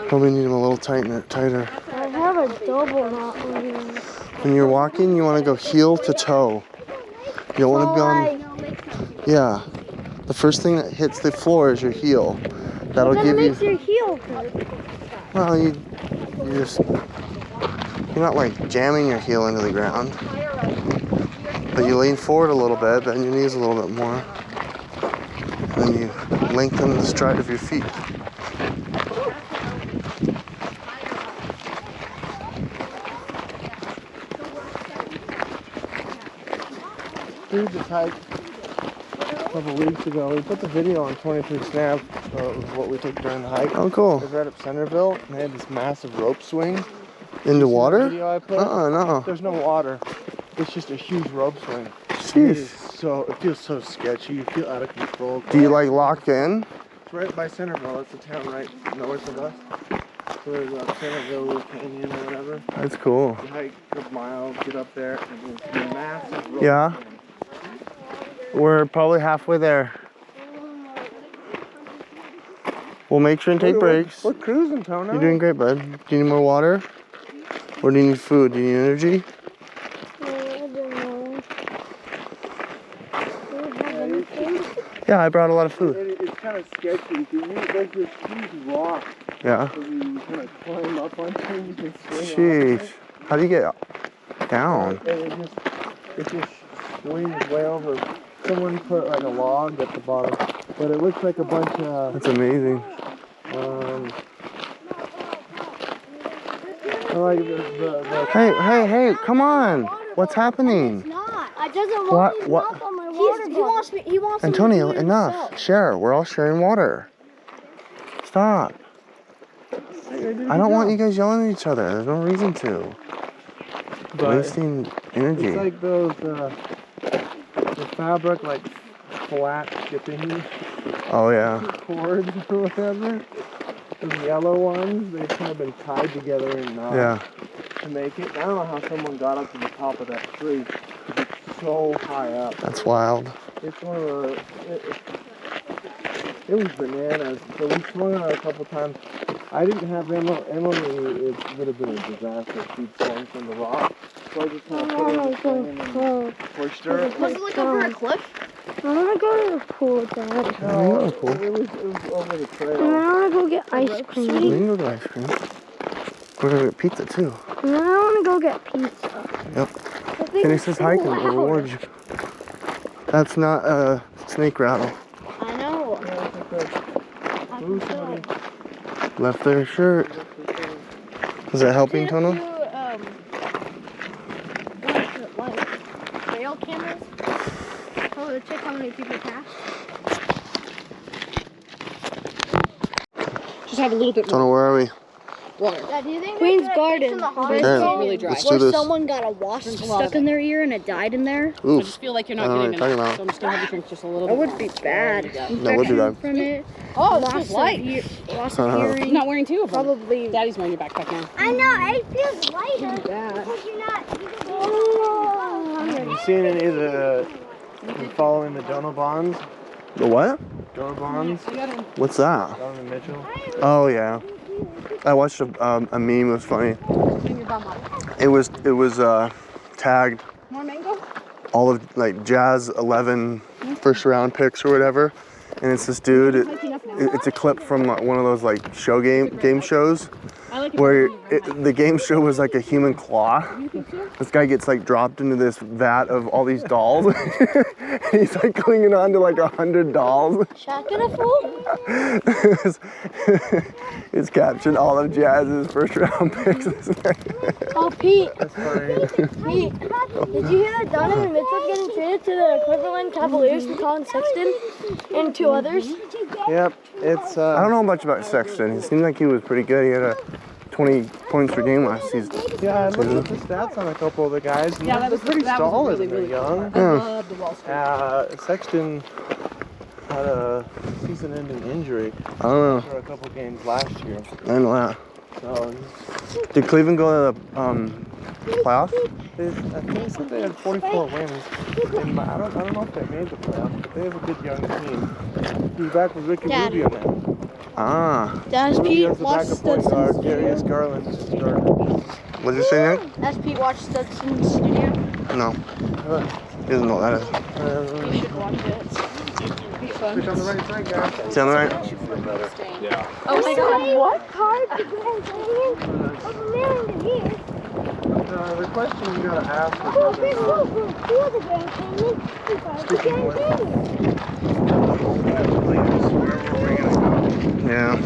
Probably need them a little tighter. I have a double knot on here. When you're walking, you want to go heel to toe. You don't want to be on. Yeah. The first thing that hits the floor is your heel. That'll That give makes you. your heel hurt. Well, you just. You're not like jamming your heel into the ground. But you lean forward a little bit, bend your knees a little bit more. And then you lengthen the stride of your feet. Dude just hiked a couple weeks ago. We put the video on 23 Snap of what we took during the hike. Oh, It cool. was right up Centerville, and they had this massive rope swing. Into You see the water? video I put? No. There's no water. It's just a huge rope swing. It Jeez. is so. It feels so sketchy. You feel out of control. Do you like lock in? It's right by Centerville. It's a town right north of us. So there's a Centerville Canyon or whatever. That's cool. You hike a miles, get up there, and it's a massive rope Yeah. swing. We're probably halfway there. We'll make sure and take breaks. We're cruising, Tono. You're doing great, bud. Do you need more water? Or do you need food? Do you need energy? I don't know. Do you have anything? Yeah, I brought a lot of food. It's kind of sketchy. There's this huge rock Yeah. that you kind of climb up onto and you can swing Sheesh. off How do you get down? it. And it just swings way over. Someone put like a log at the bottom, but it looks like a bunch of That's amazing. like Hey, come on. What's happening? Not. I doesn't What- want his what- mouth on my water He bottle. wants me. He wants Antonio, me to do it enough. himself. Share. We're all sharing water. Stop. I don't want you guys yelling at each other. There's no reason to. Wasting energy. It's like those the fabric like flat shipping Oh, yeah. cords or whatever. Those yellow ones, they've kind of been tied together in knots Yeah. to make it. I don't know how someone got up to the top of that tree. It's so high up. That's wild. It's one of the. It was bananas. So we swung on it a couple times. I didn't have Emily. It would have been a disaster if she'd swung from the rock. So I just kind of put her in the thing and then pushed her. Was it like over a cliff? I want to go to the pool, Dad. No, cool. it was over the And trail. then I want to go get ice We cream. can go get ice cream. We're gonna get pizza too. And then I want to go get pizza. Yep. I think Finish this hike and we'll reward you. That's not a snake rattle. I know. Ooh, somebody. Left their shirt. Is that helping, Tono? Trail cameras. Oh, check how many people pass. Just have a little bit more Tono, where are we? water. Dad, do you think Queen's Garden. Okay, really dry. let's do this. Someone got a wasp Drink a lot stuck of in their ear and it died in there. I Oof. just feel like you're I not don't know getting what you're enough. talking So I'm just gonna have you drink just a little That bit. would be bad. That would be bad. From it. Oh, this Loss is of light. loss Uh-huh. of You're hearing. not wearing two of them. Probably. Daddy's wearing your backpack now. I know. It feels lighter. Bad. Because you're not. Have you seen any of the following the Donobons? The what? Donobons? What's that? Donovan Mitchell? Oh, yeah. I watched a meme. It was funny. It was tagged More mango? all of like Jazz 11 first round picks or whatever, and it's this dude. It's a clip from one of those like game shows I like it where the game show was like a human claw. This guy gets like dropped into this vat of all these dolls. And he's like clinging on to like 100 dolls. Shaq in a fool? It's captioned all of Jazz's first round picks. Oh, Pete. That's funny. Pete, did you hear that Donovan Mitchell's getting traded to the Cleveland Cavaliers for Colin Sexton and 2 others? Yep, it's I don't know much about Sexton. He seemed like he was pretty good. He had a 20 points per game last season. yeah. I looked at the stats on a couple of the guys, and Yeah, they're pretty that was solid really, and they're really young. cool. I love the Wall Street. Sexton had a season-ending injury I don't know. for a couple games last year. I didn't know that. So Did Cleveland go to the playoffs? I think that they had 44 wins. And I don't know if they made the playoffs, but they have a good young team. He's back with Ricky Dad. Rubio now. Ah. Does Pete Rubio's the watch backup point guard. Studson's Darius studio? Garland is the starter. What did you say, Nick? Does Pete watch Studson's studio? No. He doesn't know what that is. You should watch it. Be fun. Switch on the right side, guys. Is that all right? Yeah. Oh my god, what? Card to Grand Canyon of Maryland here. The question you gotta ask is Oh, there's no room for the Grand Canyon. The Grand Canyon. Yeah.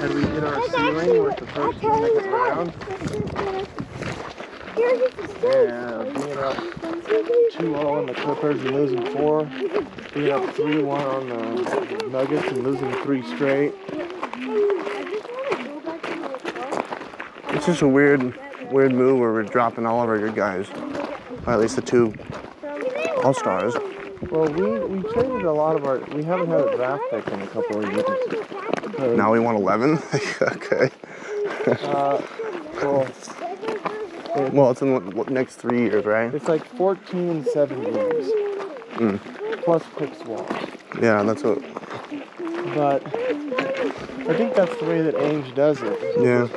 Had we hit our ceiling with the first and second round, Here's the stage. being up 2-0 on the Clippers and losing 4, being up 3-1 on the Nuggets and losing 3 straight. It's just a weird move where we're dropping all of our good guys. Or at least the 2 All-Stars. Well, we traded a lot of our. We haven't had a draft pick in a couple of years. Now we want 11? Okay. Well, it's in the next 3 years, right? It's like 14 and 7 years. Plus pick swaps. Yeah, that's what. But I think that's the way that Ainge does it. Yeah.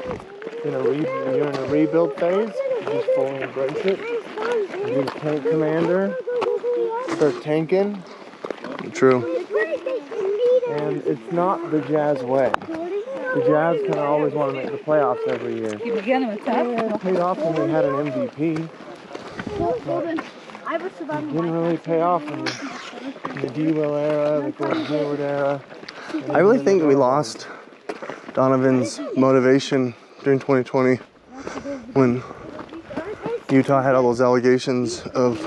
You're in a rebuild phase, you just fully embrace it. You just tank commander, start tanking, True. and it's not the Jazz way. The Jazz kind of always want to make the playoffs every year. You began with It paid off when we had an MVP. It didn't really pay off in the D-Will era, the Gordon Hayward era. I really think we lost Donovan's motivation during 2020 when Utah had all those allegations of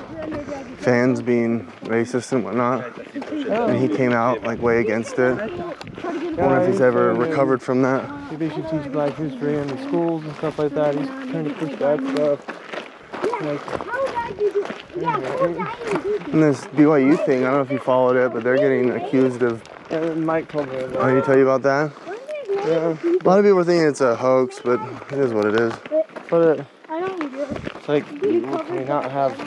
fans being racist and whatnot. And he came out like way against it. I wonder if he's ever recovered from that. Maybe they should teach Black history in the schools and stuff like that. He's trying to push that stuff. And this BYU thing, I don't know if you followed it, but they're getting accused of. And Mike told me about Oh, he tell you about that? Yeah. A lot of people are thinking it's a hoax, but it is what it is. But I don't do it. it's like, can we not have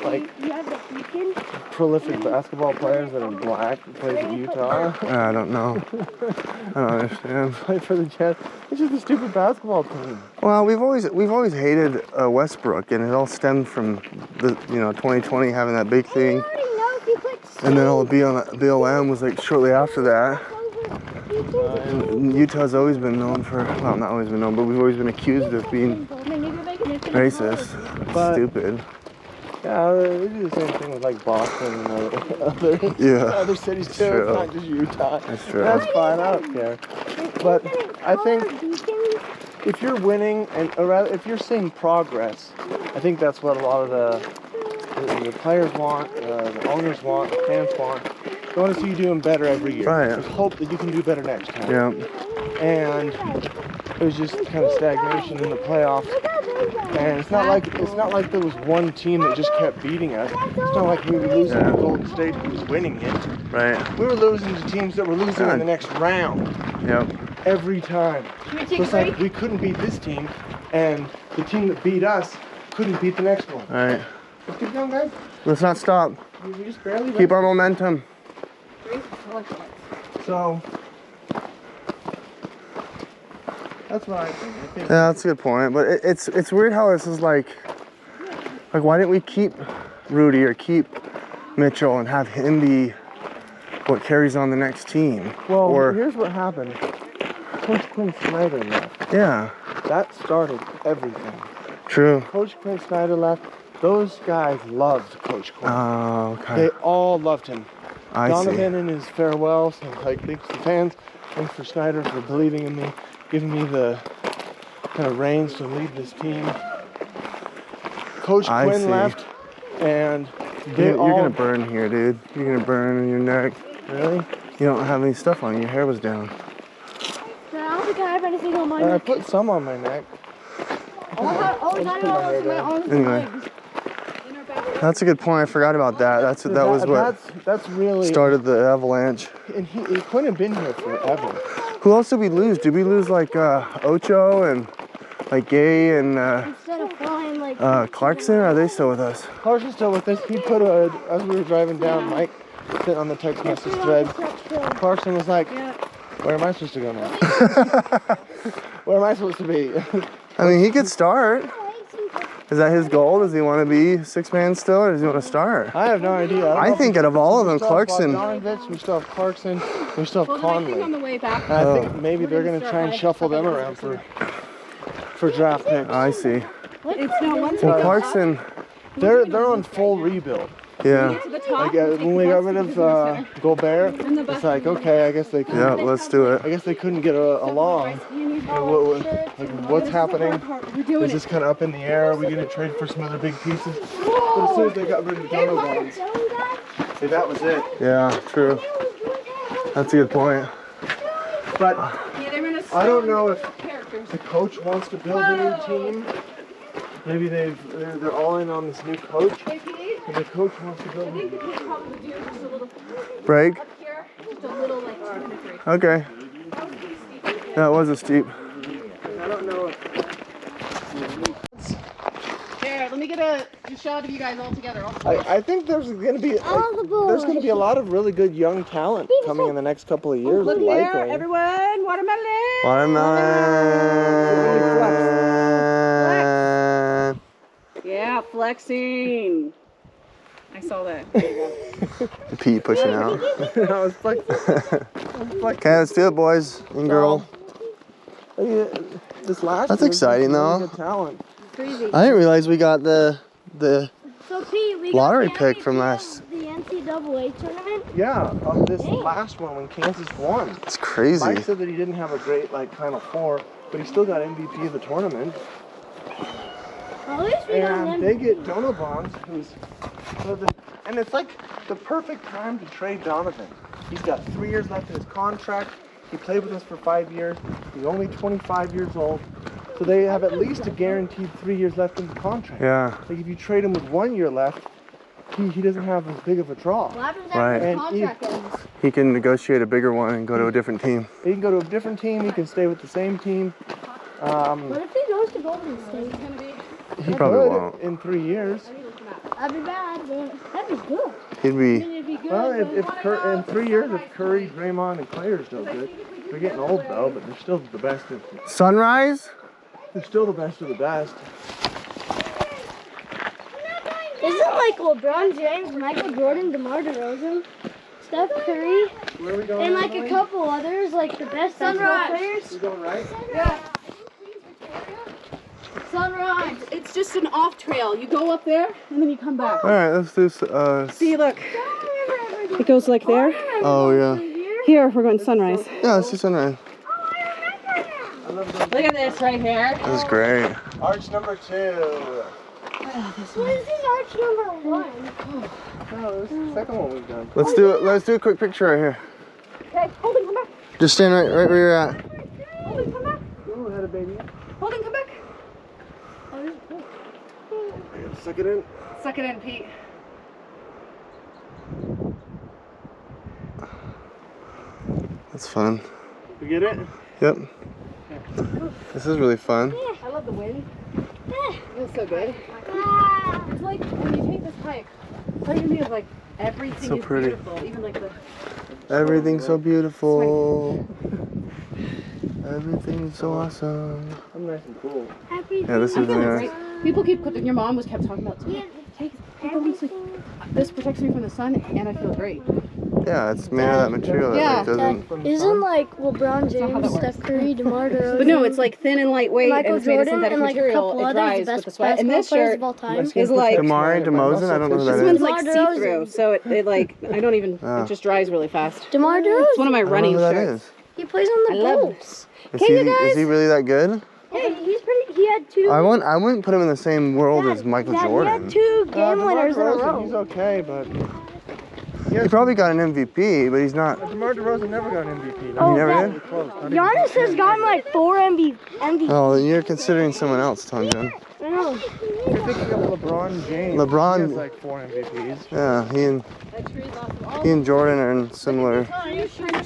like You have the beacon? prolific basketball players that are black that plays at Utah? I don't know. I don't understand. Play for the Jazz. It's just a stupid basketball team. Well, we've always hated Westbrook, and it all stemmed from the 2020 having that big thing, I already know if you put and then all the BLM was like shortly after that. And Utah's always been known for, well, not always been known, but we've always been accused of being racist. But- Stupid. Yeah, they do the same thing with like Boston and other, Yeah. other cities too. True. It's not just Utah. That's true. That's fine. I don't care. But I think if you're winning, or rather, if you're seeing progress, I think that's what a lot of the players want, the owners want, the fans want. They want to see you doing better every year. Right. Just hope that you can do better next time. Yeah. And it was just kind of stagnation in the playoffs. And it's not like there was one team that just kept beating us. It's not like we were losing to Golden State who was winning it. Right. We were losing to teams that were losing in the next round Yep. every time. Should we So take a it's like break? we couldn't beat this team, and the team that beat us couldn't beat the next one. All right. Let's keep going, guys. Let's not stop. We just barely Keep our momentum. So that's what I think. Yeah, that's a good point. But it's weird how this is like why didn't we keep Rudy or keep Mitchell and have him be what carries on the next team. Well, or here's what happened. Coach Quinn Snyder left. yeah, That started everything. true. Coach Quinn Snyder left. Those guys loved Coach Quinn. Oh, okay. They all loved him. I Donovan see. in his farewell, so like, thanks to the fans, thanks for Snyder for believing in me, giving me the kind of reins to lead this team. Coach I Quinn see. left, and they You're all gonna burn here, dude. You're gonna burn in your neck. really. You don't have any stuff on. Your hair was down. No, I don't think I have anything on my I neck. put some on my neck. Oh, I got all my arms and Anyway. legs. That's a good point. I forgot about that. That was what That's really. started the avalanche. And he couldn't have been here forever. Who else did we lose? Did we lose like Ocho and like Gay and Instead of flying like Clarkson? Or are they still with us? Carson's still with us. He put as we were driving down, Mike sent on the text message thread. Carson was like, "Where am I supposed to go now? Where am I supposed to be?" I mean, he could start. Is that his goal? Does he want to be six-man still, or does he want to start? I have no idea. I think out of all of them, we still Clarkson. have Bogdanovich, we still have Clarkson, we still have Well, I think on Conley. the way back. And I think maybe they're going to try and shuffle them around for draft picks. I see. It's no once Well, Clarkson, They're on full rebuild. yeah. to the top. Like when we got rid of Gobert, it's like okay, I guess they couldn't. Yeah, let's do it. I guess they couldn't get along. What's happening? We're doing It's just kind of up in the air. Are we going to trade for some other big pieces? But as soon as they got rid of Donovan, hey, that was it. Yeah, true. That's a good point. But Yeah, they're in a I don't know if characters. the coach wants to build a new team. Maybe they're all in on this new coach. And the coach wants to build a new team. Probably do just a little Break. up here, just a little like 2 3. Okay. That was a steep. I don't know if Here, let me get a shot of you guys all together. I think there's going to be all the boys. there's going to be a lot of really good young talent coming in the next couple of years. Look here, likely. everyone, watermelon. Watermelon. Yeah, flexing. I saw that. Pete pushing out. I was like, Okay, let's do it, boys and girl. this last That's year was exciting, really though. good talent. Crazy. I didn't realize we got the So Pete, we lottery got pick from MVP last. of the NCAA tournament. Yeah, of this last one when Kansas won. It's crazy. Mike said that he didn't have a great Final Four, but he still got MVP of the tournament. At least we got And them. they get Donovan, and it's like the perfect time to trade Donovan. He's got 3 years left in his contract. He played with us for 5 years. He's only 25 years old. So they have at least a guaranteed 3 years left in the contract. Yeah. Like if you trade him with 1 year left, he doesn't have as big of a draw. What happens Right. after the And contract ends? He can negotiate a bigger one and go to a different team. He can go to a different team. He can stay with the same team. What if he goes to Golden State? He probably could won't. in 3 years. That'd be bad, but that'd be good. He'd be. It'd be good. Well, but in 3 years, if Curry, Draymond, and Clay are still good, they're getting old though, but they're still the best. Sunrise? They're still the best of the best. Isn't like LeBron James, Michael Jordan, DeMar DeRozan, Steph Curry, Where are we going? and like a couple others, like the best basketball players? We going right? Sunrise. It's just an off trail. You go up there and then you come back. All right, let's do. See, look. It goes like there. Oh yeah. Here, we're going sunrise. Yeah, let's do sunrise. Look at this right here. This is great. Arch number 2. What is this arch number 1? No, this is the second one we've done. Let's do it. Let's do a quick picture right here. Okay, Holden, come back. Just stand right where you're at. Holden, come back. Go ahead, baby. Holden, come back. Suck it in. Suck it in, Pete. That's fun. You get it? Yep. This is really fun. I love the wind. It feels so good. Ah. It's like when you take this hike, it's like me of like everything So is pretty. beautiful. Even like the Everything's so beautiful. Everything's so awesome. I'm nice and cool. Yeah, this is nice. people keep your mom was kept talking about take this protects me from the sun and I feel great. Yeah, it's made of that material that Yeah. like, doesn't. Isn't like LeBron how that James, works. Steph Curry, DeMar DeRozan, But no, it's like thin and lightweight, Michael and it's made of Jordan, synthetic and like a material. couple It others, dries the with best the sweat. And basketball this players shirt of all time. is like Damari DeMozan? I don't know who that this is. one's like DeMar see-through, DeRozan. so it like I don't even. Oh. It just dries really fast. DeMar It's one DeRozan. of my I don't know running who that shirts. is. He plays on I the love Bulls. Is Can he, you guys- is he really that good? Yeah, he's pretty. He had two. I wouldn't put him in the same world as Michael He Jordan. had two game DeMar winners in a DeRozan, row. He's okay, but He probably got an MVP, but he's not. DeMar DeRozan never got an MVP. Oh, He never yeah. did? Close. Not even Giannis has gotten like 4 MVP. Oh, then you're considering someone else, Tanjan. I know. You're thinking of LeBron James. LeBron- He has like 4 MVPs. Yeah, he and Jordan are in similar.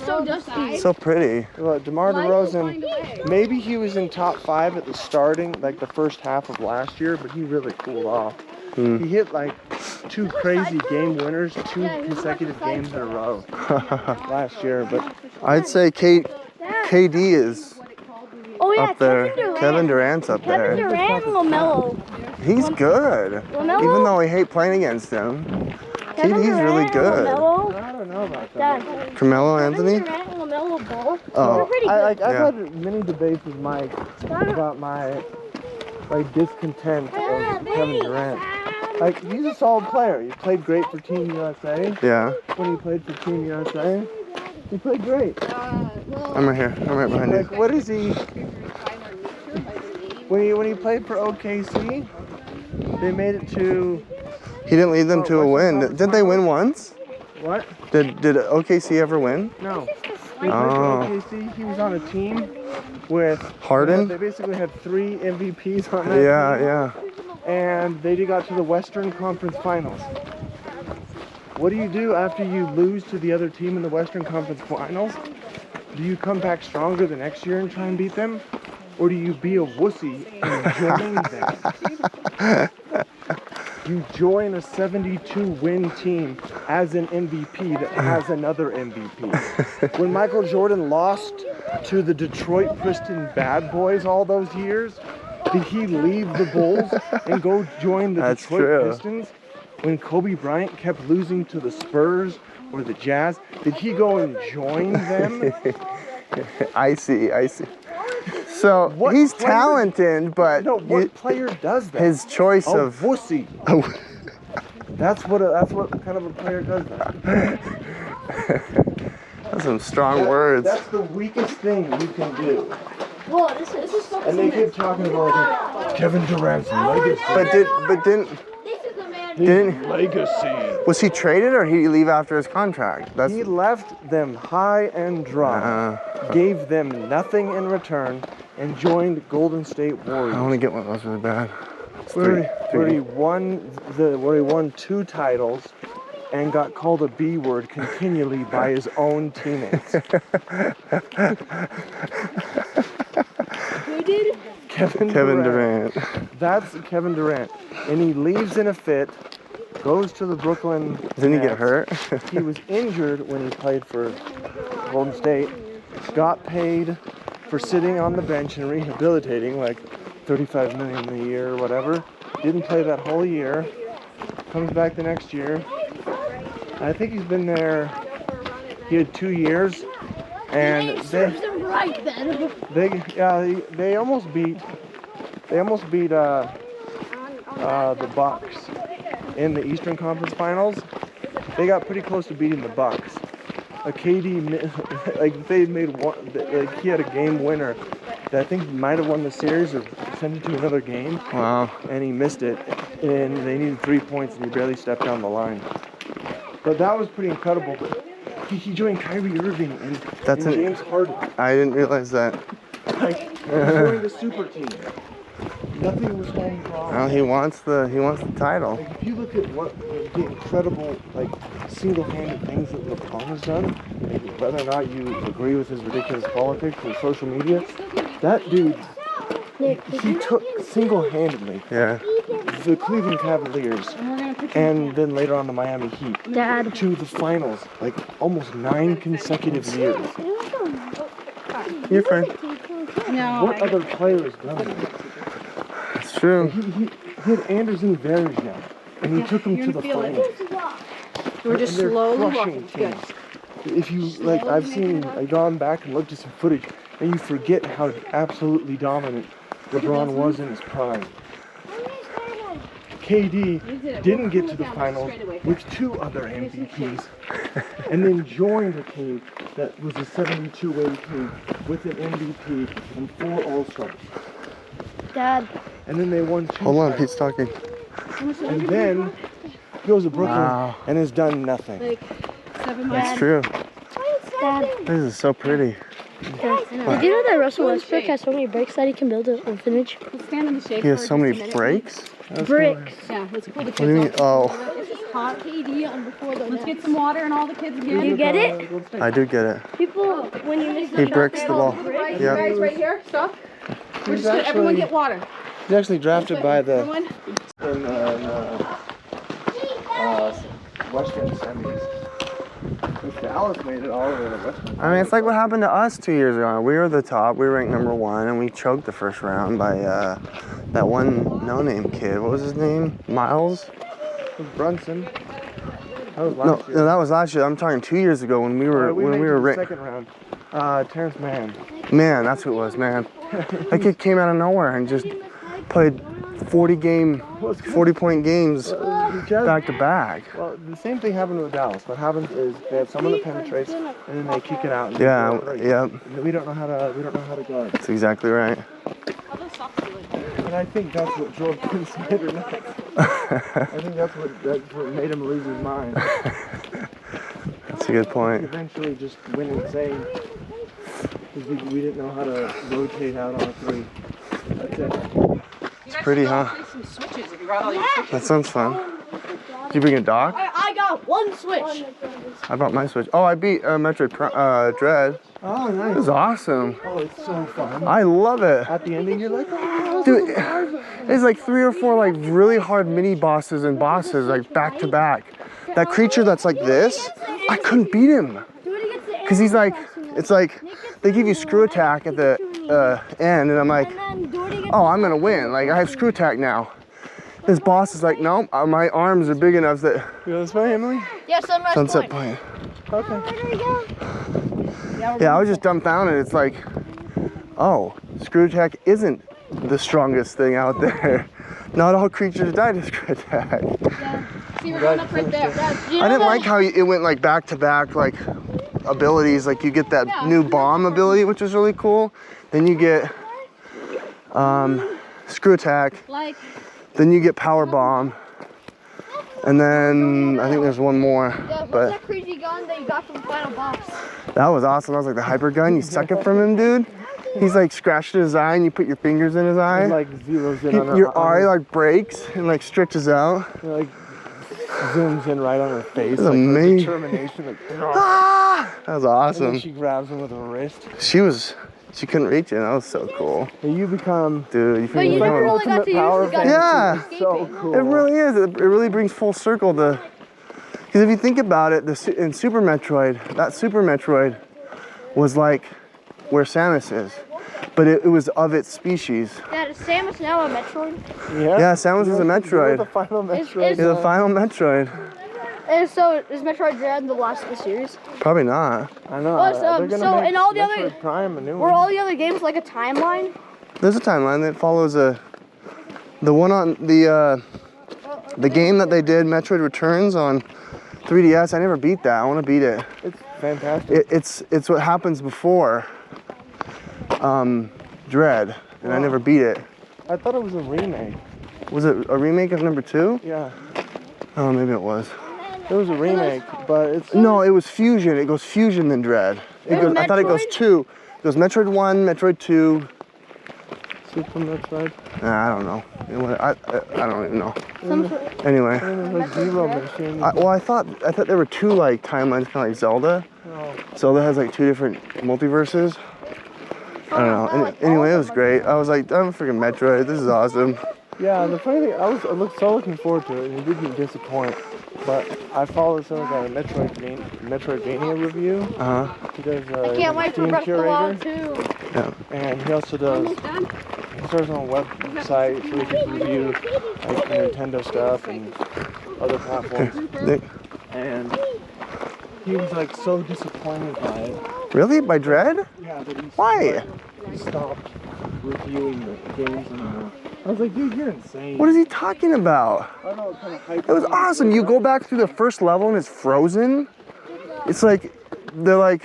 So dusty. So pretty. Well, DeMar DeRozan, maybe he was in top 5 at the starting, like the first half of last year, but he really cooled off. He hit like 2 crazy game winners, 2 consecutive games in a row last year. But I'd say KD is Oh yeah, up there. Kevin Durant. Kevin Durant's up Kevin there. Durant and LaMelo. He's good. LaMelo? Even though I hate playing against him. Kevin KD's really Durant good. And LaMelo. I don't know about that. Dad. Carmelo Anthony? Kevin Durant and LaMelo ball. Oh. They're pretty good. I've Yeah. had many debates with Mike about my like discontent of Kevin Durant. Like, he's a solid player. He played great for Team USA. Yeah. When he played for Team USA, he played great. I'm right here. I'm right behind Like, you. what is he? When he played for OKC, they made it to He didn't lead them to a win. Didn't they win once? what? Did OKC ever win? No. When he played Oh. for OKC, he was on a team with Harden? They basically had 3 MVPs on that Yeah, team, yeah. and they got to the Western Conference Finals. What do you do after you lose to the other team in the Western Conference Finals? Do you come back stronger the next year and try and beat them? Or do you be a wussy and join them? You join a 72-win team as an MVP that has another MVP. When Michael Jordan lost to the Detroit Pistons Bad Boys all those years, did he leave the Bulls and go join the That's Detroit true. Pistons? When Kobe Bryant kept losing to the Spurs or the Jazz, did he go and join them? I see. So What he's player- talented, but No, what player does that? his choice A of wussy. That's what kind of a player does that. That's some strong words. That's the weakest thing you can do. Whoa, this is And they keep talking about Kevin Durant's legacy. But didn't Legacy. was he traded or he leave after his contract? That's He left them high and dry, gave them nothing in return, and joined Golden State I want to Warriors, get one of those really bad. It's where he won 2 titles and got called a B word continually by his own teammates. Who did? Kevin Durant. That's Kevin Durant. And he leaves in a fit, goes to the Brooklyn Didn't he get Nets. hurt? He was injured when he played for Golden State, got paid for sitting on the bench and rehabilitating like $35 million a year or whatever. Didn't play that whole year. Comes back the next year. I think he's been there, he had 2 years. And Right then. they almost beat the Bucks in the Eastern Conference Finals. They got pretty close to beating the Bucks. KD, like they made one, like he had a game winner that I think might have won the series or sent it to another game. Wow. And he missed it, and they needed 3 points, and he barely stepped down the line. But that was pretty incredible. But he joined Kyrie Irving and James Harden. I didn't realize that. Like, he joined the super team. Nothing was going wrong. Well, he wants the title. Like, if you look at what the incredible, like, single-handed things that LeBron has done, like, whether or not you agree with his ridiculous politics and social media, that dude, he took single-handedly Yeah. the Cleveland Cavaliers and then later on the Miami Heat Dad. to the finals, like almost 9 consecutive years. You're fine. No. What other player has done that? It's true. He had Anderson Varejao, and he took him to the finals. We're just And they're slowly crushing walking. Good. teams. if you like, I've gone back and looked at some footage, and you forget how absolutely dominant LeBron was in his prime. KD didn't get to the finals with 2 other MVPs, and then joined a team that was a 72-win team with an MVP and 4 All-Stars. Dad. And then they won 2 Hold on, titles. Pete's talking. And then goes to Brooklyn and has done nothing. Like 7 That's months. true. Dad. This is so pretty. Did you know that Russell Westbrook has so many bricks that he can build an orphanage? Stand in the shade He has for so just a many minute. breaks. Bricks. Yeah, it's cool. The kids What do you mean? all- Oh, It's just hot. KD on before the Let's get some water and all the kids again. You get it? I do get it. People, when you miss He bricks the ball. Right, Yeah. guys, right here. Stop. We're He's just gonna, everyone actually, get water. he's actually drafted by the Everyone. Western semis. Dallas made it all the way to Western. I mean, it's like what happened to us 2 years ago. We were the top. We ranked number 1, and we choked the first round by that one no-name kid. What was his name? Miles? Brunson. That was No, last year. no, that was last year. I'm talking 2 years ago when we were We made it to the ranked. second round. Terrence Mann. Man, that's who it was, man. That kid came out of nowhere and just played 40-point games back to back. Well, the same thing happened with Dallas. What happens is they have someone that penetrates, and then they kick it out. And Yeah, they yep. We don't know how to guard. That's exactly right. And I think that's what drove Quinn Snyder nuts. I think that's what made him lose his mind. That's a good He point. eventually just went insane because we didn't know how to rotate out on a 3. That's it. It's pretty, huh? Some switches if you got all your switches. That sounds fun. Did you bring a dock? I got 1 switch. I brought my Switch. Oh, I beat Metroid Dread. Oh, It nice. was awesome. Oh, it's so fun. I love it. At the ending, you're like, oh, Dude, there's like 3 or 4 like really hard mini bosses and bosses like back to back. That creature that's like this, I couldn't beat him. Cause he's like, it's like they give you screw attack at the end, and I'm like, oh, I'm gonna win. Like I have screw attack now. This boss is like, no, my arms are big enough that. You go this way, Emily? Yeah, Sunset Point. Okay. Yeah, I was just dumbfounded. It's like, oh, screw attack isn't the strongest thing out there. Not all creatures die to screw attack. See, we're going up right there. I didn't like how it went like back to back, like abilities. Like you get that new bomb ability, which is really cool. Then you get screw attack. Like, Then you get power bomb. And then I think there's one more, but that crazy gun that you got from Final Boss? that was awesome. That was like the hyper gun. You suck it from him, dude. He's like scratched his eye, and you put your fingers in his eye. It like zeroes in on her. Your eye like breaks and like stretches out. It like zooms in right on her face. That's Like her amazing. determination. Like, Ah! That was and awesome. then she grabs him with her wrist. She couldn't reach it. That was so cool. And you become Dude, you But you feel never like really got to use power the gun. Yeah. so cool. it really is. It really brings full circle to. Because if you think about it, in Super Metroid, that Super Metroid was like where Samus is, but it was of its species. Dad, is Samus now a Metroid? Yeah, Samus is a You're Metroid. the final Metroid. is- You're the final Metroid. And so, is Metroid Dread the last of the series? Probably not. I know. Well, so- they're gonna so make in all the Metroid other- Prime a new Were one. all the other games like a timeline? There's a timeline that follows the one on the game that they did, Metroid Returns on 3DS. I never beat that. I want to beat it. It's fantastic. It's what happens before Dread, and I never beat it. I thought it was a remake. Was it a remake of number 2? Yeah, Oh, maybe it was. it was a remake, but it's No, it was Fusion. It goes Fusion then Dread. I thought it goes Metroid? 2. It goes Metroid 1, Metroid 2. Super Metroid. I don't know. I don't even know. Anyway, And it was like Zero Mission. I thought there were 2 like timelines, kind of like Zelda. Oh. Zelda has like 2 different multiverses. I don't know. Anyway, it was great. I was like, I'm freaking Metroid. This is awesome. Yeah, the funny thing, I was so looking forward to it, and it didn't disappoint. But I follow some of the Metroidvania review. Uh huh. He does I can't wait for Steam Breath of the Wild Curator, 2. Yeah. and he also does. He starts on a website so he can review like Nintendo stuff and other platforms. Nick. And he was like so disappointed by it. Really? By Dread? Yeah, but Why? he stopped reviewing the games anymore. I was like, dude, you're insane. What is he talking about? I don't know what kind of hype. It was awesome. You go back through the first level and it's frozen. It's like, they're like,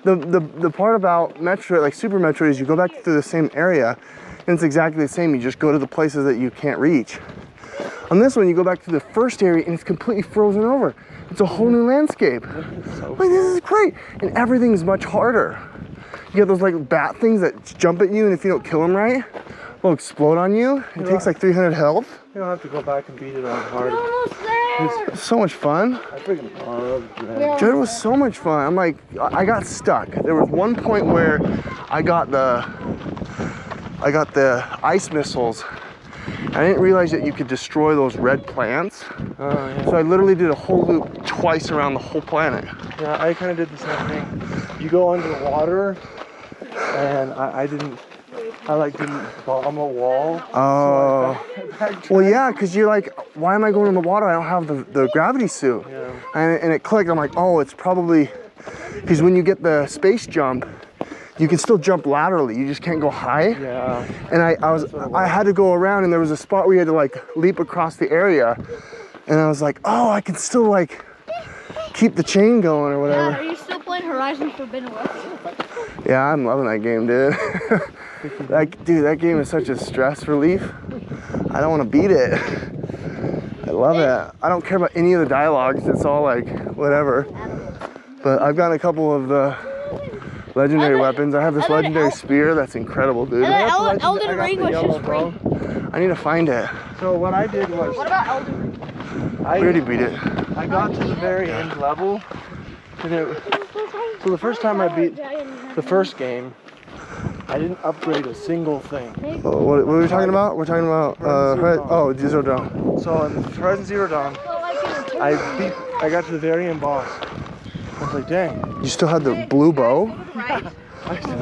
the part about Metroid, like Super Metroid, is you go back through the same area and it's exactly the same. You just go to the places that you can't reach. On this one, you go back to the first area and it's completely frozen over. It's a whole new landscape. Like, this is great. And everything's much harder. You get those like bat things that jump at you, and if you don't kill them right, they'll explode on you. It takes like 300 health. You don't have to go back and beat it on hard. It's so much fun. I freaking love Dread. Dread was so much fun. I'm like, I got stuck. There was one point where I got the ice missiles. I didn't realize that you could destroy those red plants. Oh, yeah. So I literally did a whole loop twice around the whole planet. Yeah, I kind of did the same thing. You go underwater, and I didn't bomb a wall. Oh. So I backtracked. Well, yeah, because you're like, why am I going in the water? I don't have the gravity suit. Yeah. And it clicked. I'm like, oh, it's probably, because when you get the space jump, you can still jump laterally. You just can't go high. Yeah. And I had to go around, and there was a spot where you had to like leap across the area. And I was like, oh, I can still like keep the chain going or whatever. Yeah, are you still playing Horizon Forbidden West? Yeah, I'm loving that game, dude. That game is such a stress relief. I don't want to beat it. I love it. I don't care about any of the dialogues. It's all like, whatever. But I've gotten a couple of the legendary weapons. I have this legendary spear that's incredible, dude. And then I Elden got Ring the was yellow just free. bow. I need to find it. So what I did was, What about Elden Ring? We already beat it. I got to the very end level, and so the first time I beat the first game, I didn't upgrade a single thing. What are we talking about? We're talking about, Zero Dawn. So in Horizon Zero Dawn, I got to the very end boss. I was like, dang. You still had the blue bow?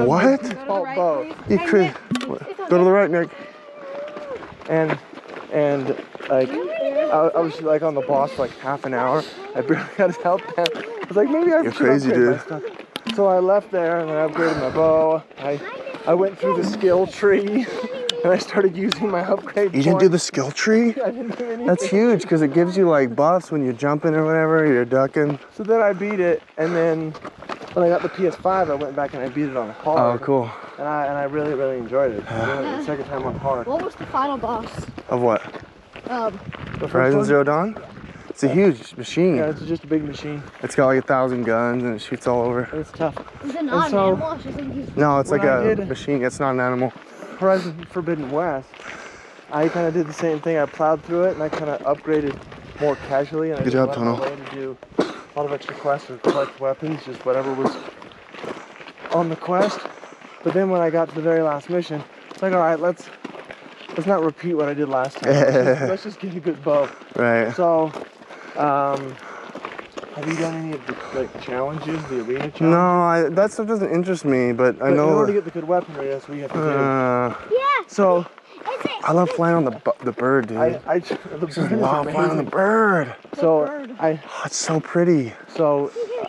What? Default bow. You could go to the right, Nick. And like I was like on the boss for like half an hour. I barely got his health down. I was like, maybe I You're should crazy, upgrade my dude. stuff. So I left there and I upgraded my bow. I went through the skill tree and I started using my upgrade. You didn't do the skill tree? I didn't do anything. That's huge because it gives you like buffs when you're jumping or whatever, you're ducking. So then I beat it, and then when I got the PS5, I went back and I beat it on hard. Oh, cool. And I really, really enjoyed it. The second time on hard. What was the final boss? Of what? The first Horizon one? Zero Dawn? It's a huge machine. Yeah, it's just a big machine. It's got like 1,000 guns and it shoots all over. It's tough. Is it not so- an animal? It's just like he's No, it's What like I a did- machine. It's not an animal. Horizon Forbidden West, I kind of did the same thing. I plowed through it and I kind of upgraded more casually. And I Good just job, went Tono. away to do a lot of extra quests or collect weapons, just whatever was on the quest. But then when I got to the very last mission, it's like, all right, let's not repeat what I did last time. Let's just get a good bow. Right. So, have you done any of the like challenges, the arena challenges? No, that stuff doesn't interest me, but I But know. in order to get the good weaponry, that's what you have to do. yeah. So, I love flying on the bird, dude. the Just bird is love flying on the amazing. bird. So Oh, it's so pretty.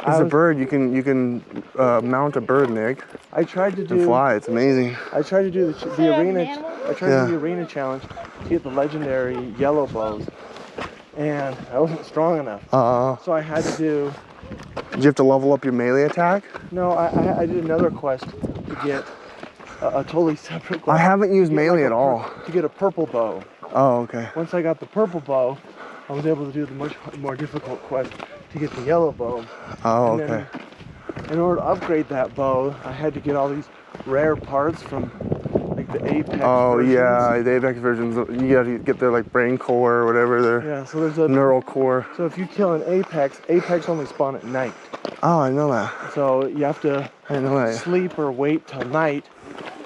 As a bird, you can mount a bird, Nick, I tried to and do fly. It's amazing. I tried to do the arena. I tried Yeah. to do the arena challenge to get the legendary yellow bows, and I wasn't strong enough. So I had to do. Did you have to level up your melee attack? No, I did another quest to get a totally separate quest. I haven't used to get, melee like, at all. To get a purple bow. Oh, okay. Once I got the purple bow, I was able to do the much more difficult quest to get the yellow bow. Oh, And okay. then, in order to upgrade that bow, I had to get all these rare parts from like the Apex. Oh, versions. yeah, the Apex versions. You gotta get their like brain core or whatever, their Yeah, so there's a neural core. So if you kill an Apex only spawn at night. Oh, I know that. So you have to I know that. sleep or wait till night,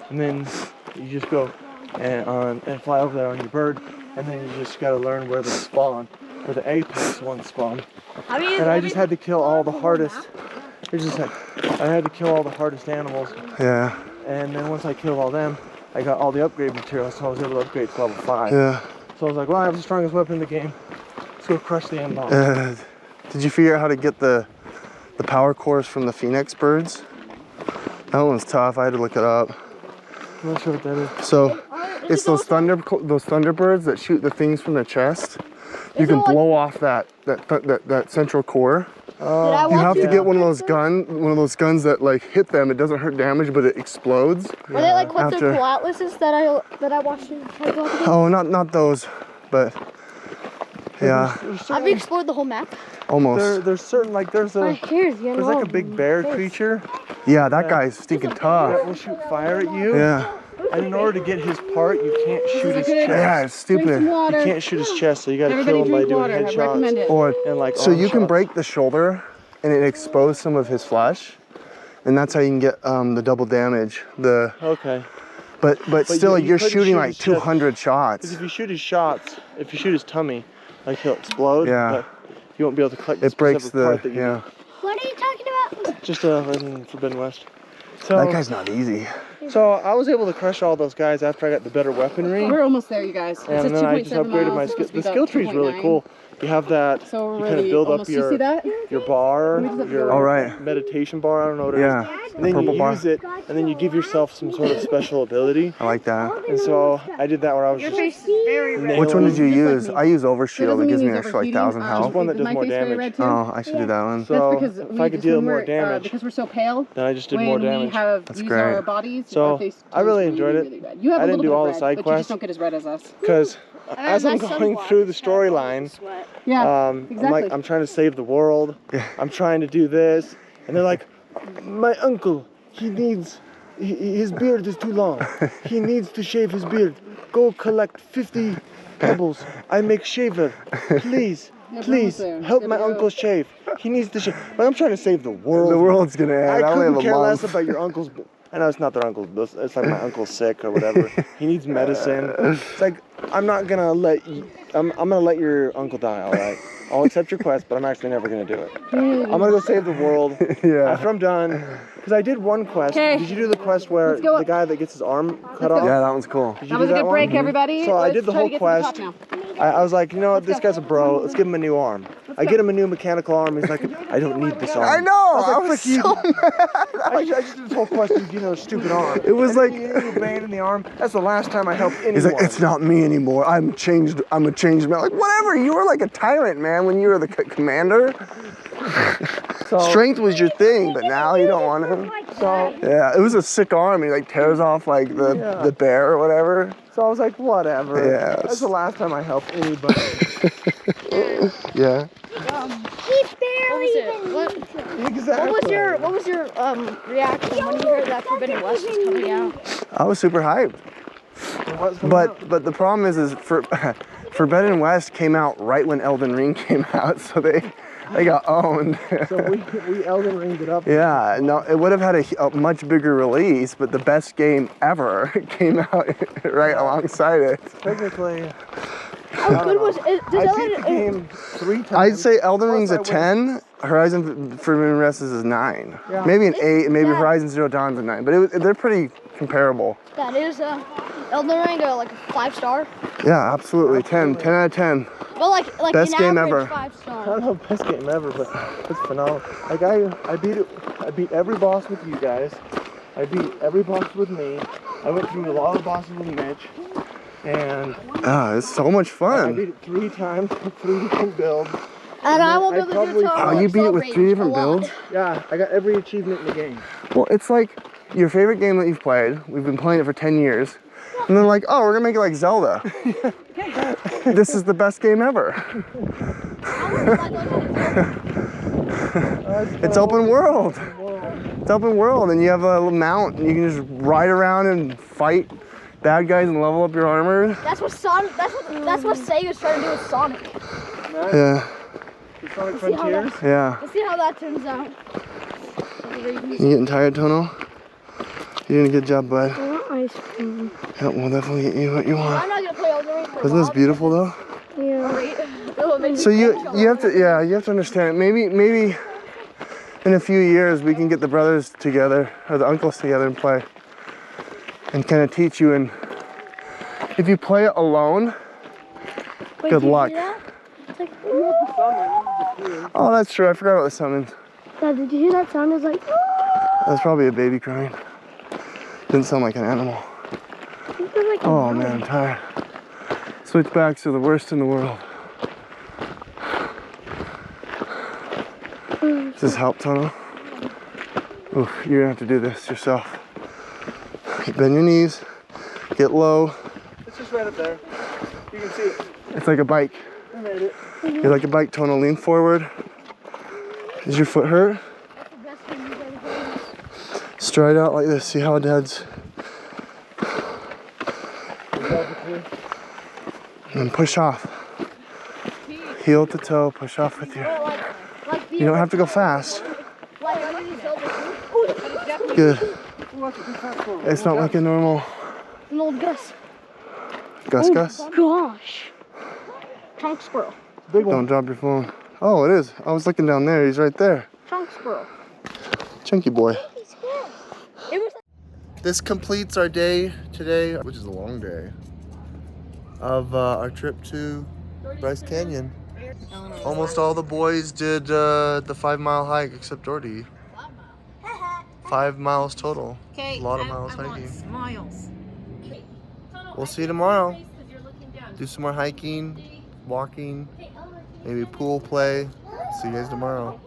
and then you just go and fly over there on your bird, and then you just gotta learn where they spawn, where the Apex ones spawn. How do you? And I just had to kill all the hardest. I had to kill all the hardest animals, Yeah, and then once I killed all them, I got all the upgrade materials, so I was able to upgrade to level 5. yeah. So I was like, well, I have the strongest weapon in the game. Let's go crush the end boss. Did you figure out how to get the the power cores from the phoenix birds. That one's tough. I had to look it up. I'm not sure what that is. So it's those thunderbirds that shoot the things from their chest. You can blow off that central core. Oh, You have to get one of those guns that like hit them. It doesn't hurt damage, but it explodes. Are they like what the cool atlases that I watched in Oh, not those, but yeah, Have you explored the whole map? almost. There's certain, like, there's like a big bear creature Yeah, that guy's stinking that tough. will shoot fire at you. Yeah, And in order to get his part, you can't shoot his chest. yeah, it's Drink some stupid. You water. can't shoot his chest, so you gotta Everybody kill him by drink doing water. I recommend headshots. it. Or And like so arm you can shots. break the shoulder, and it expose some of his flesh, and that's how you can get the double damage. Okay. But still, you you're couldn't shooting shoot like his chest. 200 Because shots. if you shoot his shots, if you shoot his tummy, like he'll explode. Yeah. But you won't be able to collect the It breaks specific part the that you yeah. need. What are you talking about? Just in Forbidden West. So, That guy's not easy. so I was able to crush all those guys after I got the better weaponry. We're almost there, you guys. It's And a then I just 2.7 upgraded miles. my It's skill. supposed to be The about skill tree is really 2.9. cool. You have that. So we're you really kind of build up almost. You see that? your bar, just have to your go All right. meditation bar. I don't know what it is. Yeah. And then Purple you bar. use it, and then you give yourself some sort of special ability. I like that. And so I did that where I was just nailing Which one did you Just like use? me. I use That Overshield. doesn't It gives mean me he's extra like overheating. 1,000 health. Just one that Is does my more face very damage. red too? Oh, I should do that one. So That's because if I could deal more damage, because we're so pale. then I just did when more we damage. have That's used great. our bodies, So, our face I really turns enjoyed it. really red. You have I a didn't little do bit all of the red, side but you quests. just don't get as red as us. Because as I'm going through the storyline, Yeah, I'm exactly. like, I'm trying to save the world. I'm trying to do this, and they're like, my uncle, his beard is too long. He needs to shave his beard. Go collect 50 pebbles. I make shaver. Please, please there. help There my we go. uncle shave. He needs to shave. But I'm trying to save the world. The world's gonna end. I I only couldn't have a care less month. about your uncle's. I know it's not their uncle. It's like my uncle's sick or whatever. He needs medicine. It's like I'm not gonna let you. I'm gonna let your uncle die. All right. I'll accept your quest, but I'm actually never gonna do it. I'm gonna go save the world. Yeah. After I'm done, because I did one quest. Okay. Did you do the quest where Let's go. the guy that gets his arm cut go. off? Yeah, that one's cool. Did you That do was a that good one? break, everybody. So I Let's did the try to whole get to the top quest. now. I was like, you know what, this guy's a bro. Let's give him a new arm. I get him a new mechanical arm. He's like, I don't need this arm. I know. I was "Frick you." so mad. I just did this whole quest to get a stupid arm. It was like- you abandon the arm. That's the last time I helped anyone. He's like, it's not me anymore. I'm changed. I'm a changed man. Like, whatever. You were like a tyrant, man, when you were the commander. So- Strength was your thing, but now you don't want to. So, Yeah, it was a sick arm. He like tears off like the bear or whatever. so I was like, whatever. Yeah. That's the last time I helped anybody. Yeah. He barely even. Exactly. What was your reaction when you heard that Forbidden West was coming out? I was super hyped. What's coming out? But the problem is Forbidden West came out right when Elden Ring came out, so they got owned. So we Elden Ringed it up. Yeah, no, it would have had a much bigger release, but the best game ever came out right alongside it. Technically, How good was it? I beat the game 3 times. I'd say Elden Plus Ring's I a went- 10, Horizon Forbidden West is a 9. Yeah. Maybe an 8, maybe Yeah. Horizon Zero Dawn's a 9, but they're pretty comparable. That is Elden Ring, like a 5-star. Yeah, absolutely. 10 out of 10. Well, like Best an game average ever. 5-star. I don't know, best game ever, but it's phenomenal. Like I beat it. I beat every boss with you guys. I beat every boss with me. I went through a lot of bosses with Mitch, and Ah, it's so much I fun. beat it 3 times with 3 different builds. And I won't be I able to do it probably- till Oh, you beat it with 3 different builds? Yeah, I got every achievement in the game. Well, it's like your favorite game that you've played. We've been playing it for 10 years. And they're like, oh, we're gonna make it like Zelda. This is the best game ever. It's open world. It's open world, and you have a little mount, and you can just ride around and fight bad guys and level up your armor. That's what Sonic. That's what Sega's trying to do with Sonic. Yeah, The Sonic see how Frontiers. yeah. Let's see how that turns out. You getting tired, Tono? You're doing a good job, bud. Ice cream. Yeah, we'll definitely get you what you I'm want. not gonna play Elden Ring for Isn't this beautiful though? Yeah. So you have to understand. Maybe in a few years we can get the brothers together or the uncles together and play, and kind of teach you. And if you play it alone, good luck. Oh, that's true. I forgot about the summons. Dad, did you hear that sound? It was like, That's probably a baby crying. Didn't sound like an animal. it was like Oh man, I'm tired. Switchbacks are the worst in the world. Does this help, Tono? Ooh, you're gonna have to do this yourself. Bend your knees, get low. It's just right up there. You can see it. It's like a bike. I made it. You're like a bike, Tono. Lean forward. Does your foot hurt? Stride out like this. See how Dad's. And push off. Heel to toe, push off with your. You don't have to go fast. Good. It's not like a normal an old Gus. Gus. Gosh. Chunk squirrel. Big one. Don't drop your phone. Oh, it is. I was looking down there. He's right there. Chunk squirrel. Chunky boy. It was This completes our day today, which is a long day, of our trip to Bryce Canyon. Almost all the boys did the 5 mile hike except Doherty. 5 miles total. A lot of miles hiking. Miles. We'll see you tomorrow. Do some more hiking, walking, maybe pool play. See you guys tomorrow.